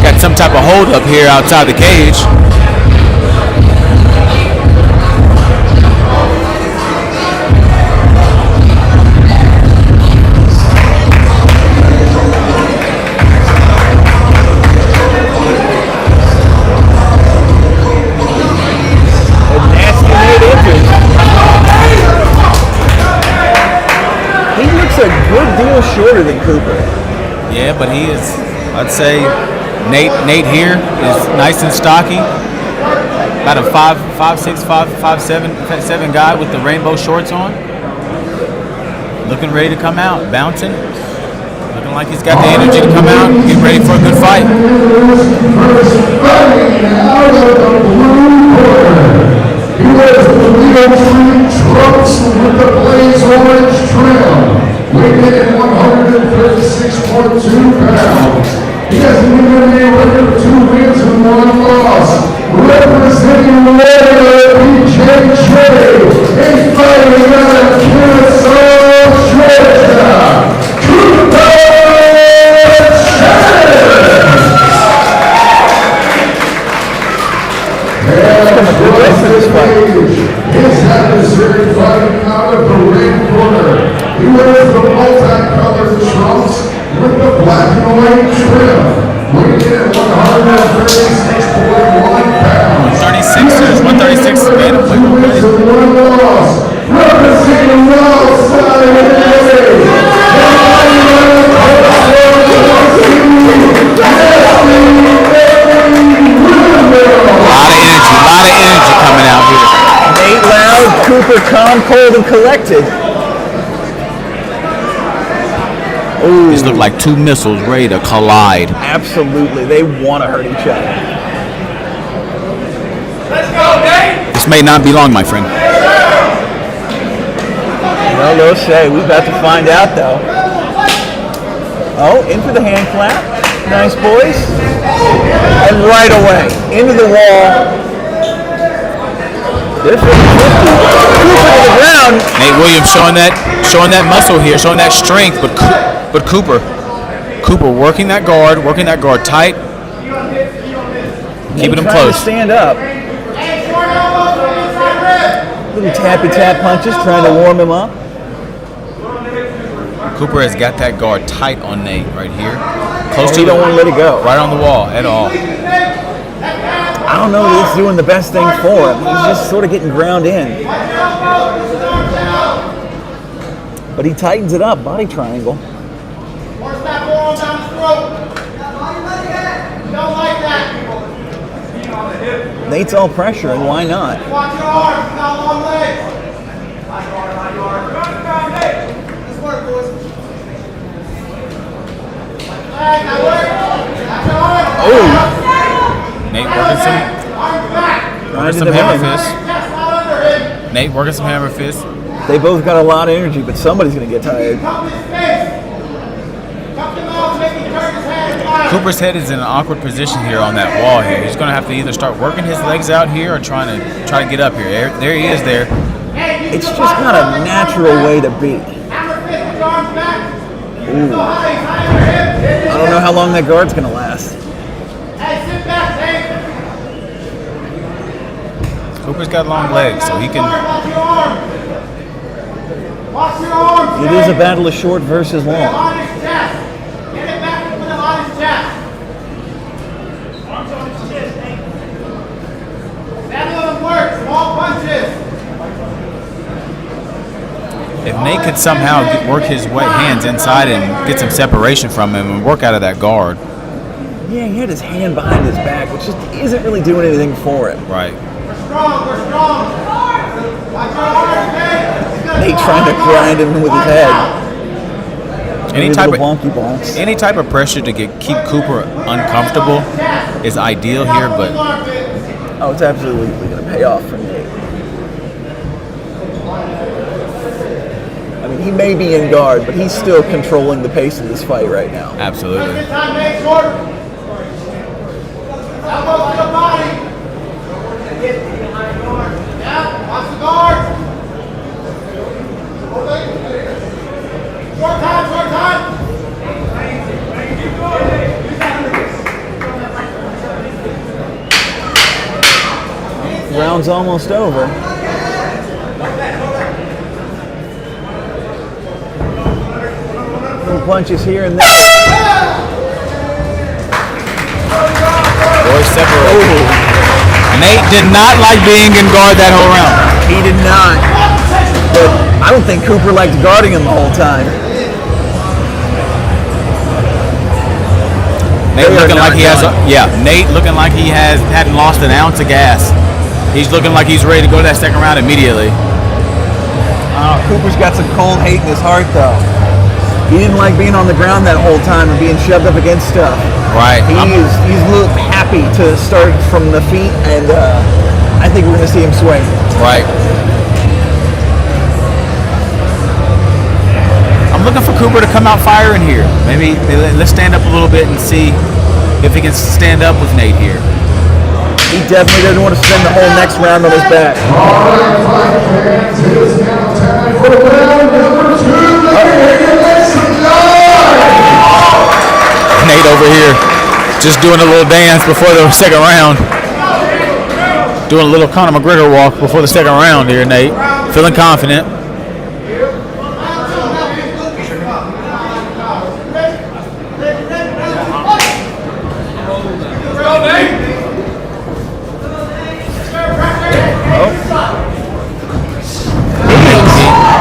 Got some type of hold up here outside the cage.
A good deal shorter than Cooper.
Yeah, but he is, I'd say, Nate here is nice and stocky. About a 5'6", 5'7" guy with the rainbow shorts on. Looking ready to come out, bouncing. Looking like he's got the energy to come out and get ready for a good fight.
First fighting out of the blue corner. He wears the Leo Tree trunks with the blaze orange trim. Weighing in at 136.2 pounds. He has an MMA record of 2 wins and 1 loss. Representing Florida, BJJ, and fighting out of Kennesaw, Georgia, Cooper Shannon. And across the stage, his adversary fighting out of the ring corner. He wears the multicolored trunks with the black and white trim. Weighing in at 136.1 pounds.
136ers, 136 man.
Two wins and 1 loss. Representing the outside of the
A lot of energy coming out here.
Nate loud, Cooper calm, cold, and collected. Ooh.
These look like two missiles ready to collide.
Absolutely, they want to hurt each other.
Let's go, Nate!
This may not be long, my friend.
Well, no say. We're about to find out, though. Oh, in for the hand clap. Nice, boys. And right away, into the wall. This is 50. Cooper to the ground.
Nate Williams showing that muscle here, showing that strength, but Cooper working that guard tight, keeping him close.
To stand up. Little tappy tap punches, trying to warm him up.
Cooper has got that guard tight on Nate right here, close to.
He don't want to let it go.
Right on the wall at all.
I don't know if he's doing the best thing for him. He's just sort of getting ground in. But he tightens it up, body triangle. Nate's all pressure, and why not?
Watch your arms, you got long legs. High guard. Let's work, boys.
Oh,
Nate working some. Working some hammer fists. Nate working some hammer fists.
They both got a lot of energy, but somebody's going to get tired.
Cooper's head is in an awkward position here on that wall here. He's going to have to either start working his legs out here or try to get up here. There he is there.
It's just not a natural way to be. Ooh. I don't know how long that guard's going to last.
Cooper's got long legs, so he can...
It is a battle of short versus long.
If Nate could somehow work his wet hands inside and get some separation from him and work out of that guard.
Yeah, he had his hand behind his back, which just isn't really doing anything for him.
Right.
We're strong.
Nate trying to grind him with his head.
Any type of pressure to keep Cooper uncomfortable is ideal here, but
oh, it's absolutely going to pay off for Nate. I mean, he may be in guard, but he's still controlling the pace of this fight right now.
Absolutely.
Watch the guard. Short time.
Round's almost over. Little punches here and there.
Boy, separate. Nate did not like being in guard that whole round.
He did not. But I don't think Cooper liked guarding him the whole time.
Nate looking like he hadn't lost an ounce of gas. He's looking like he's ready to go to that second round immediately.
Cooper's got some cold hate in his heart, though. He didn't like being on the ground that whole time and being shoved up against stuff.
Right.
He's a little happy to start from the feet, and I think we're going to see him swing.
Right. I'm looking for Cooper to come out firing here. Maybe let's stand up a little bit and see if he can stand up with Nate here.
He definitely doesn't want to spend the whole next round on his back.
All right, fight fans, it is now time for round number 2.
Nate over here just doing a little dance before the second round. Doing a little Conor McGregor walk before the second round here, Nate. Feeling confident.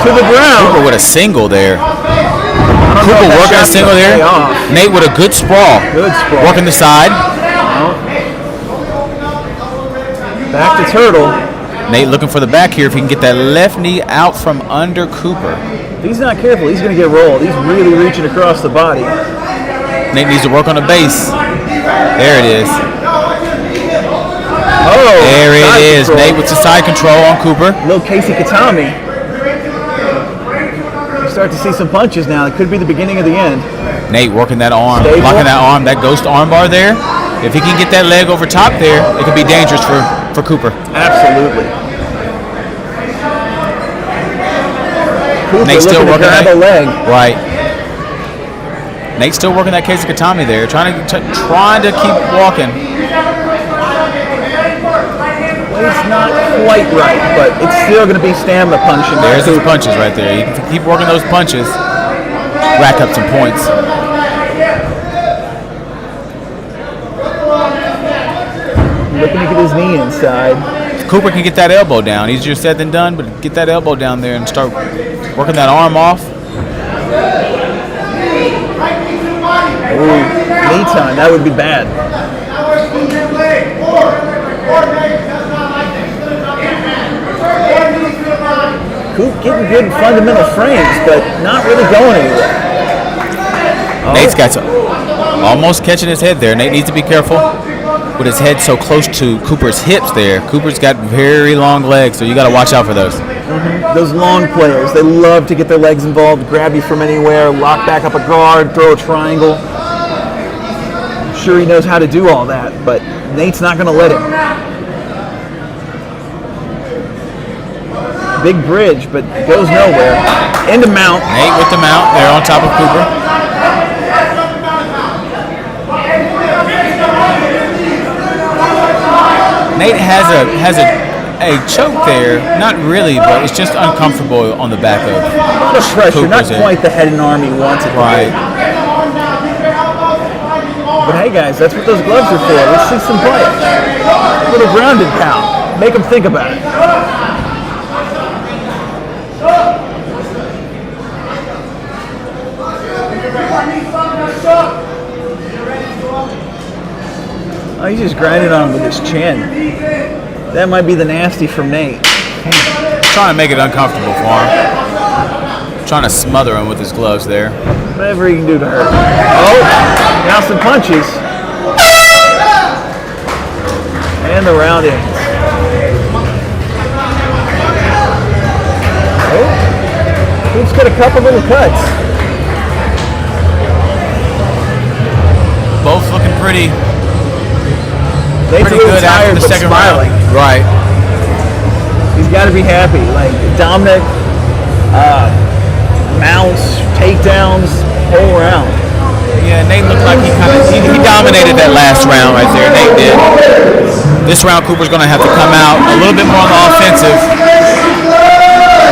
To the ground.
Cooper with a single there. Cooper working a single there. Nate with a good sprawl. Working the side.
Back to Turtle.
Nate looking for the back here if he can get that left knee out from under Cooper.
If he's not careful, he's going to get rolled. He's really reaching across the body.
Nate needs to work on the base. There it is.
Oh,
there it is.
Control.
Nate with the side control on Cooper.
Little Casey Katami. Start to see some punches now. It could be the beginning of the end.
Nate working that arm,
Stable.
blocking that arm, that ghost arm bar there. If he can get that leg over top there, it could be dangerous for Cooper.
Absolutely. Cooper
Nate's still working
grab
that
a leg.
Right. Nate's still working that Casey Katami there, trying to keep walking.
It's not quite right, but it's still going to be stamina punching.
There's his punches right there. You can keep working those punches, rack up some points.
Looking to get his knee inside.
Cooper can get that elbow down. Easier said than done, but get that elbow down there and start working that arm off.
Ooh, knee time. That would be bad. Coop getting good fundamental frames, but not really going anywhere. Oh.
Nate's got some, almost catching his head there. Nate needs to be careful. with his head so close to Cooper's hips there. Cooper's got very long legs, so you got to watch out for those.
Those long players, they love to get their legs involved, grab you from anywhere, lock back up a guard, throw a triangle. I'm sure he knows how to do all that, but Nate's not going to let him. Big bridge, but goes nowhere. Into mount.
Nate with the mount. They're on top of Cooper. Nate has a choke there. Not really, but it's just uncomfortable on the back of.
A lot of pressure, not quite the head and arm he wants it to
Right.
be. But hey guys, that's what those gloves are for. Let's see some play. A little grounded pound. Make them think about it. Oh, he's just grinding on him with his chin. That might be the nasty from Nate.
Trying to make it uncomfortable for him. Trying to smother him with his gloves there.
Whatever he can do to hurt. Oh, now some punches. And the round ends. Oh, he's got a couple little cuts.
Both looking pretty
Nate's a little
good
tired,
after the
but
second
smiling.
round. Right.
He's got to be happy. Like dominant mounts, takedowns, whole round.
Yeah, Nate looked like he dominated that last round right there. Nate did. This round, Cooper's going to have to come out a little bit more on the offensive.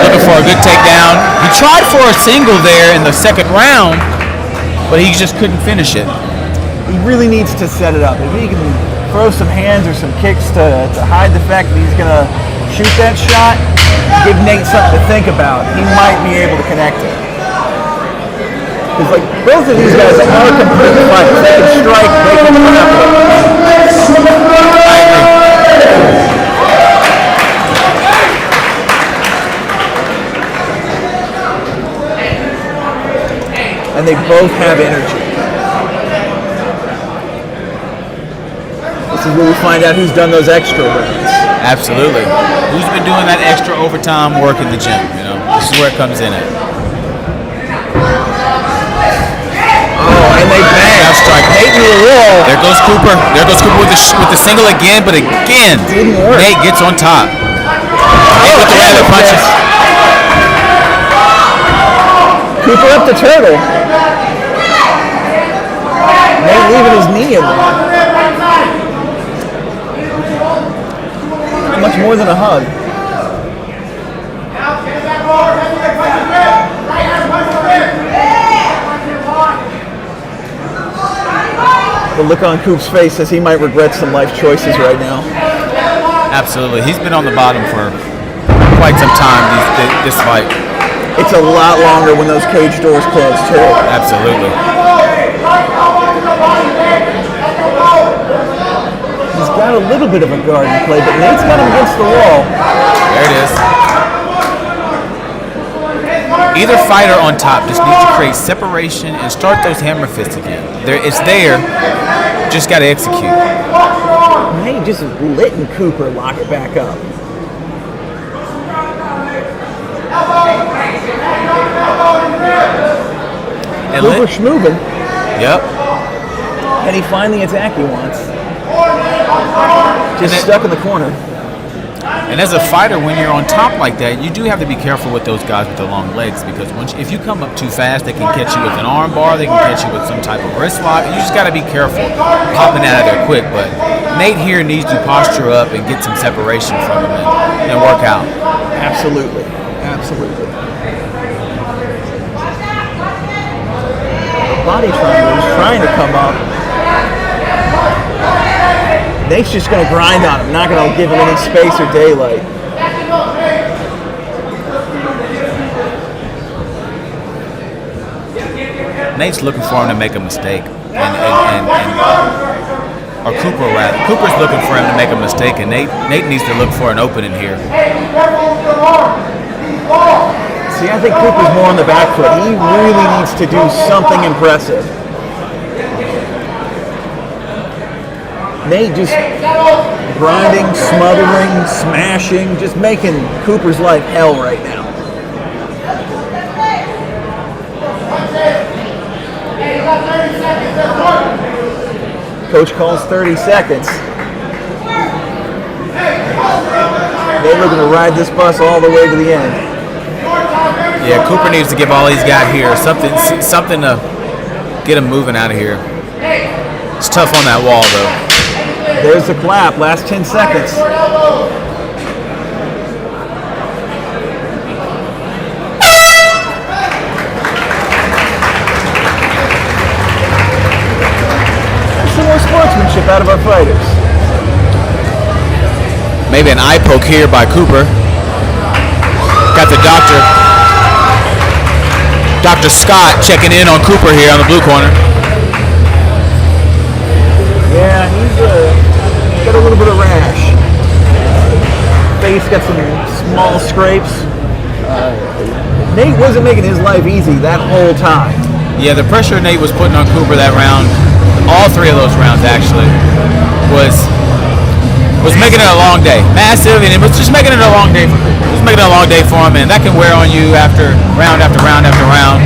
Looking for a good takedown. He tried for a single there in the second round, but he just couldn't finish it.
He really needs to set it up. If he can throw some hands or some kicks to hide the fact that he's going to shoot that shot, give Nate something to think about, he might be able to connect it. Because like both of these guys are complete fighters. They can strike, they can grapple. And they both have energy. This is where we find out who's done those extra rounds.
Absolutely. Who's been doing that extra overtime work in the gym? You know, this is where it comes in at.
Oh, and they bang.
Now strike.
Nate to the wall.
There goes Cooper. There goes Cooper with the single again, but again,
Didn't work.
Nate gets on top. Nate with the other punches.
Cooper up the turtle. Nate leaving his knee in there. Not much more than a hug. The look on Coop's face says he might regret some life choices right now.
Absolutely. He's been on the bottom for quite some time, this fight.
It's a lot longer when those cage doors close too.
Absolutely.
He's got a little bit of a guard in play, but Nate's got him against the wall.
There it is. Either fighter on top just needs to create separation and start those hammer fists again. It's there, just got to execute.
Nate just letting Cooper lock it back up.
And
Cooper schmoving,
Yep.
and he finds the attack he wants. Just stuck in the corner.
And as a fighter, when you're on top like that, you do have to be careful with those guys with the long legs, because if you come up too fast, they can catch you with an arm bar, they can catch you with some type of wrist lock. You just got to be careful popping out of there quick. But Nate here needs to posture up and get some separation from him and work out.
Absolutely. Absolutely. Body triangle is trying to come up. Nate's just going to grind on him, not going to give him any space or daylight.
Nate's looking for him to make a mistake, or Cooper rather. Cooper's looking for him to make a mistake, and Nate needs to look for an opening here.
See, I think Cooper's more on the back foot. He really needs to do something impressive. Nate just grinding, smothering, smashing, just making Cooper's life hell right now. Coach calls 30 seconds. They're looking to ride this bus all the way to the end.
Yeah, Cooper needs to give all he's got here. Something to get him moving out of here. It's tough on that wall, though.
There's the clap. Last 10 seconds. Some more sportsmanship out of our fighters.
Maybe an eye poke here by Cooper. Got the doctor. Dr. Scott checking in on Cooper here on the blue corner.
Yeah, he's got a little bit of rash. Face got some small scrapes. Nate wasn't making his life easy that whole time.
Yeah, the pressure Nate was putting on Cooper that round, all three of those rounds actually, was making it a long day. Massive, and it was just making it a long day for Cooper. It was making it a long day for him, and that can wear on you after round after round after round.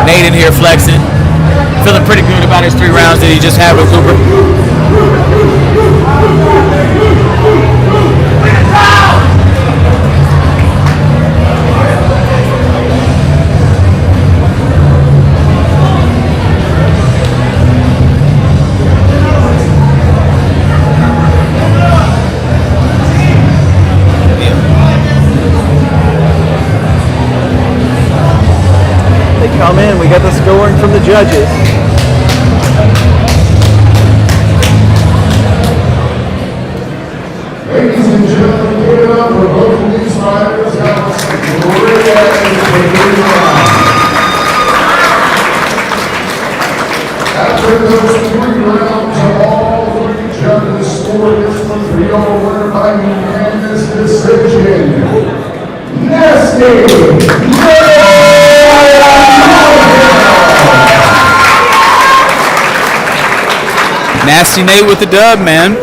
Nate in here flexing, feeling pretty good about his 3 rounds that he just had with Cooper.
Come in, we got the scoring from the judges.
Ladies and gentlemen, give it up for both of these fighters. That was a great action for the round. After those 3 rounds, all 3 judges scored this one 3-0 winner by unanimous decision. Nasty!
Nasty Nate with the dub, man.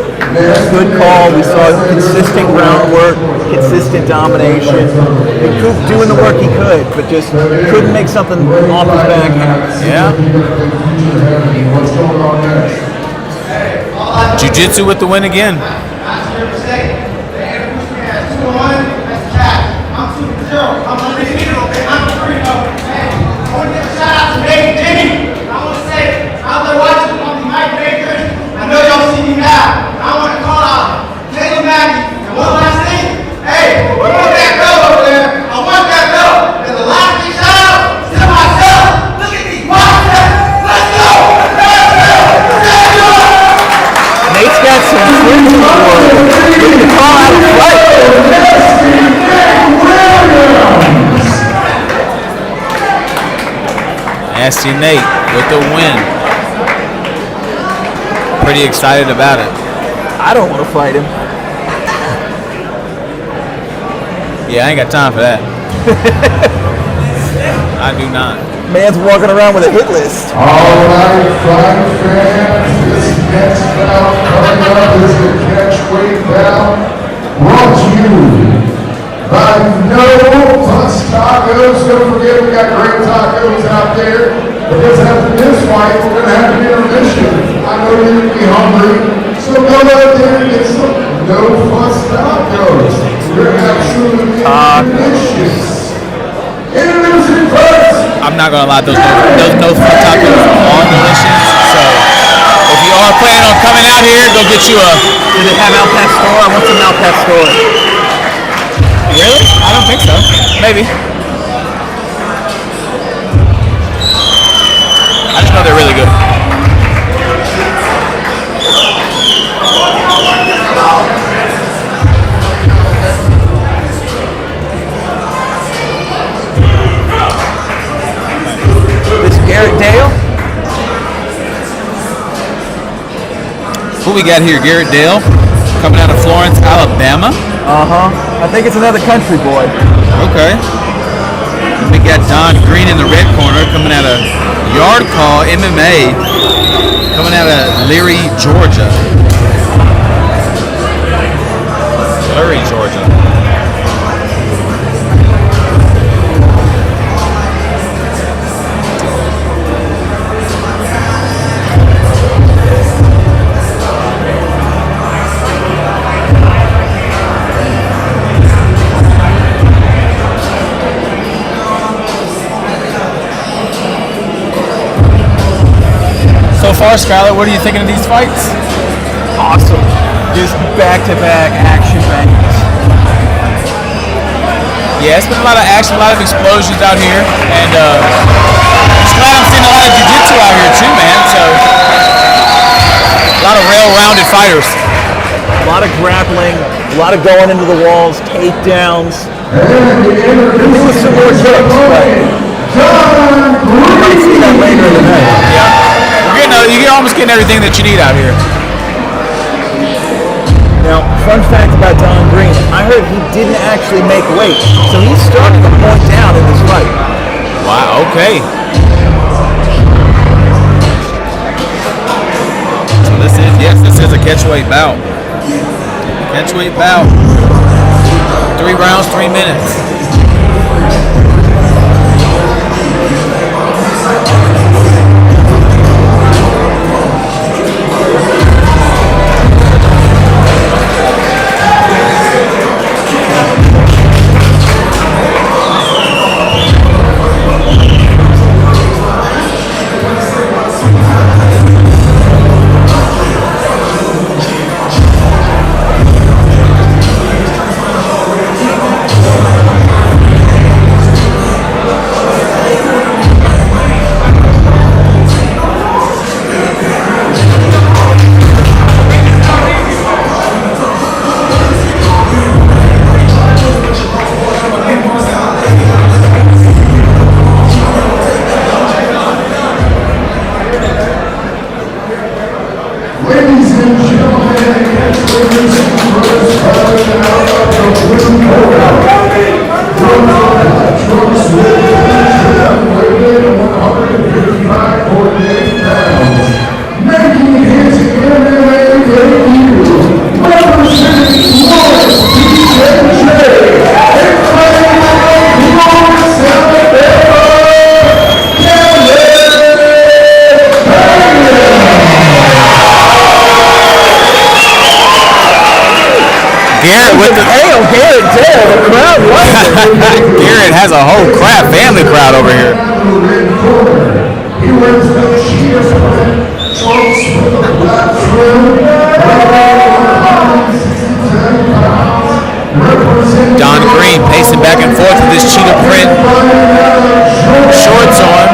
Good call. We saw consistent groundwork, consistent domination. And Coop doing the work he could, but just couldn't make something off his back happen.
Yeah. Jiu-jitsu with the win again.
I know y'all see me now. I want to call out Taylor Mackey. And one last thing. Hey, we want that belt over there. I want that belt. And the last thing shout out to myself. Look at these boxes. Let's go.
Nate's got some swings in the world. We can call out a fight.
Nasty Nate with the win. Pretty excited about it.
I don't want to fight him.
Yeah, I ain't got time for that. I do not.
Man's walking around with a hit list.
All right, fight fans, this next bout coming up is the catchweight bout brought to you by No Plus Tacos. Don't forget, we got great tacos out there. Because after this fight, we're going to have an intermission. I know you're going to be hungry, so go out there and get some No Fuss Tacos. We're going to have some delicious. Introducing first.
I'm not gonna lie, those no fun tacos are delicious. So if you are planning on coming out here, go get you a.
Did it have Al Pastor? I want some Al Pastor.
Really? I don't think so. Maybe. I just know they're really good.
This Garrett Dale.
Who we got here? Garrett Dale, coming out of Florence, Alabama.
I think it's another country boy.
Okay. We got Don Green in the red corner coming out of Yard Call MMA, coming out of Leary, Georgia. Leary, Georgia. So far, Skylar, what are you thinking of these fights?
Awesome. Just back-to-back action bangers.
Yeah, it's been a lot of action, a lot of explosions out here, and just glad I'm seeing a lot of jiu-jitsu out here too, man. So a lot of rail-rounded fighters.
A lot of grappling, a lot of going into the walls, takedowns. With some more kicks, but you might see that later in the night.
Yeah. You're almost getting everything that you need out here.
Now, fun fact about Don Green, I heard he didn't actually make weight, so he's starting to point down in this fight.
Wow, okay. So this is a catchweight bout. Catchweight bout. 3 rounds, 3 minutes. Garrett has a whole family crowd over here.
He wears the cheetah print trunks with the black trim.
Don Green pacing back and forth with his cheetah print shorts on.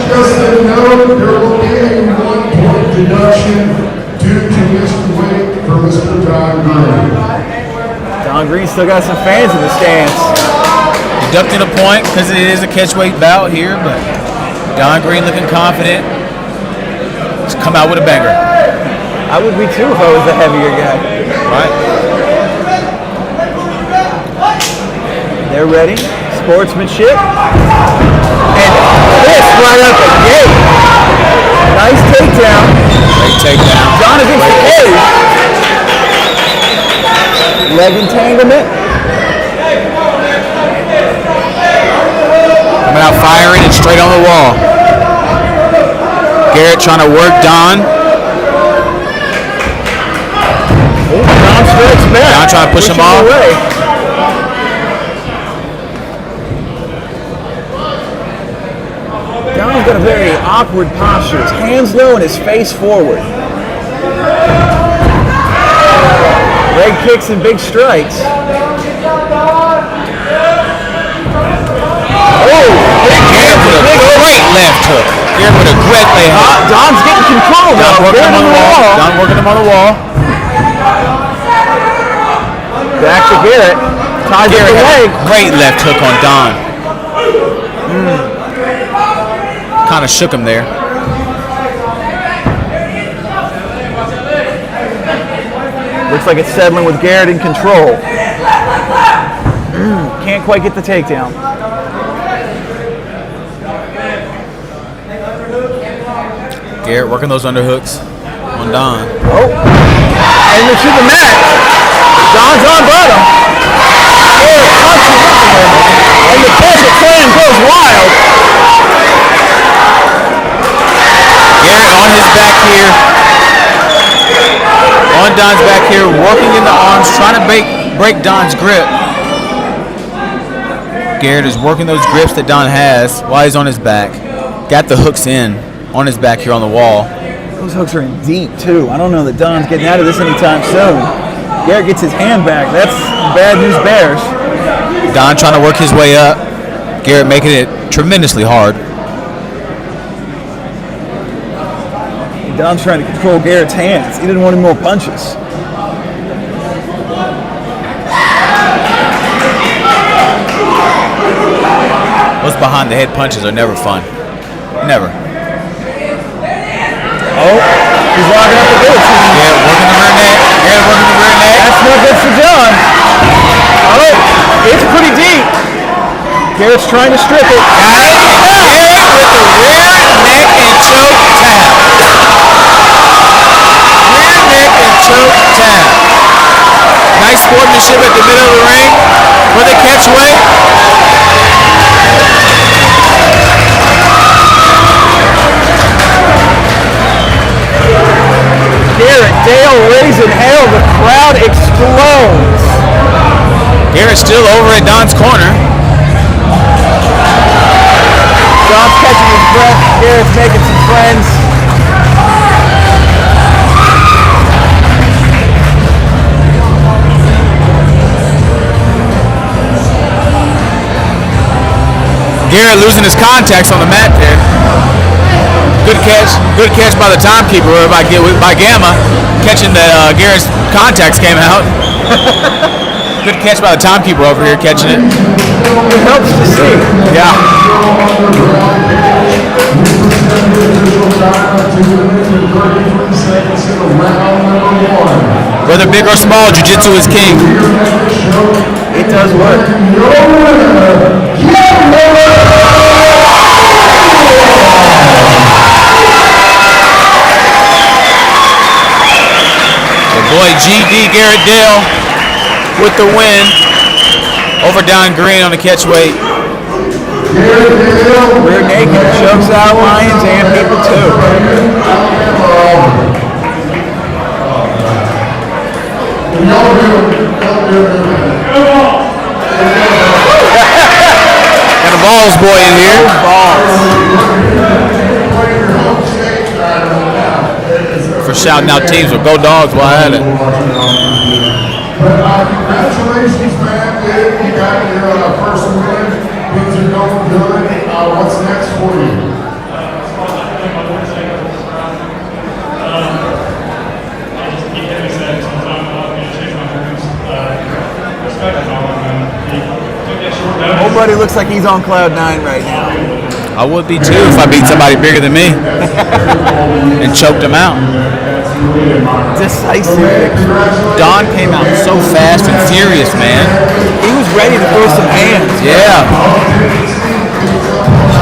Just a note, there will be a 1-point deduction due to missed weight for Mr. Don Green.
Don Green still got some fans in the stands.
Deducting a point because it is a catchweight bout here, but Don Green looking confident. Just come out with a banger.
I would be too if I was the heavier guy.
Right.
They're ready. Sportsmanship. And this right up the gate. Nice takedown.
Great takedown.
John against the cage. Leg entanglement.
Coming out firing and straight on the wall. Garrett trying to work Don.
Don strikes back.
Don trying to push him off.
Away. Don's got a very awkward posture. His hands low and his face forward. Leg kicks and big strikes. Oh,
Garrett with a great left hook. Garrett with a great left hook.
Don's getting control now.
Don working him on the wall. Don working him on the wall.
Back to Garrett. Ties up the leg.
Great left hook on Don. Kind of shook him there.
Looks like it's settling with Garrett in control. Can't quite get the takedown.
Garrett working those underhooks on Don.
Oh, and to the mat. Don's on bottom. Garrett punches into him, and the Desert Slam goes wild.
Garrett on his back here. On Don's back here, working in the arms, trying to break Don's grip. Garrett is working those grips that Don has while he's on his back. Got the hooks in on his back here on the wall.
Those hooks are in deep, too. I don't know that Don's getting out of this anytime soon. Garrett gets his hand back. That's bad news bears.
Don trying to work his way up. Garrett making it tremendously hard.
Don's trying to control Garrett's hands. He didn't want any more punches.
Those behind the head punches are never fun. Never.
Oh, he's locking up the guillotine.
Garrett working the rear neck. Garrett working the rear neck.
That's no good for Don. Oh, it's pretty deep. Garrett's trying to strip it.
Got it. Garrett with the rear neck and choke tap. Rear neck and choke tap. Nice sportsmanship at the middle of the ring for the catchway.
Garrett, Dale raising hell. The crowd explodes.
Garrett's still over at Don's corner.
Don's catching his breath. Garrett's making some friends.
Garrett losing his contacts on the mat there. Good catch by the timekeeper, or by Gamma, catching that Garrett's contacts came out. Good catch by the timekeeper over here, catching it.
It helps to see.
Yeah. Whether big or small, jiu-jitsu is king.
It does work.
Boy, GD Garrett Dale with the win over Don Green on the catch weight.
Rear naked chokes out Lions and people too.
Got a balls boy in here. For shouting out teams with Go Dogs while at it.
But congratulations, man. You got your first win. Things are going good. What's next for you?
Nobody looks like he's on cloud 9 right now.
I would be too if I beat somebody bigger than me and choked him out.
Decisive victory.
Don came out so fast and furious, man.
He was ready to throw some hands.
Yeah.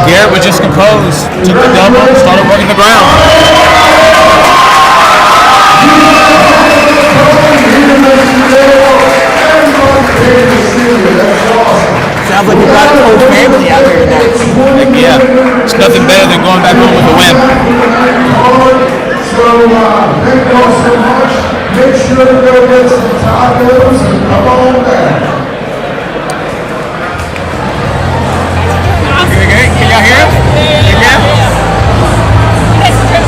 Garrett was just composed, took the double, started working the ground.
Sounds like you've got his whole family out here tonight.
Heck yeah. It's nothing better than going back home with a win.
So,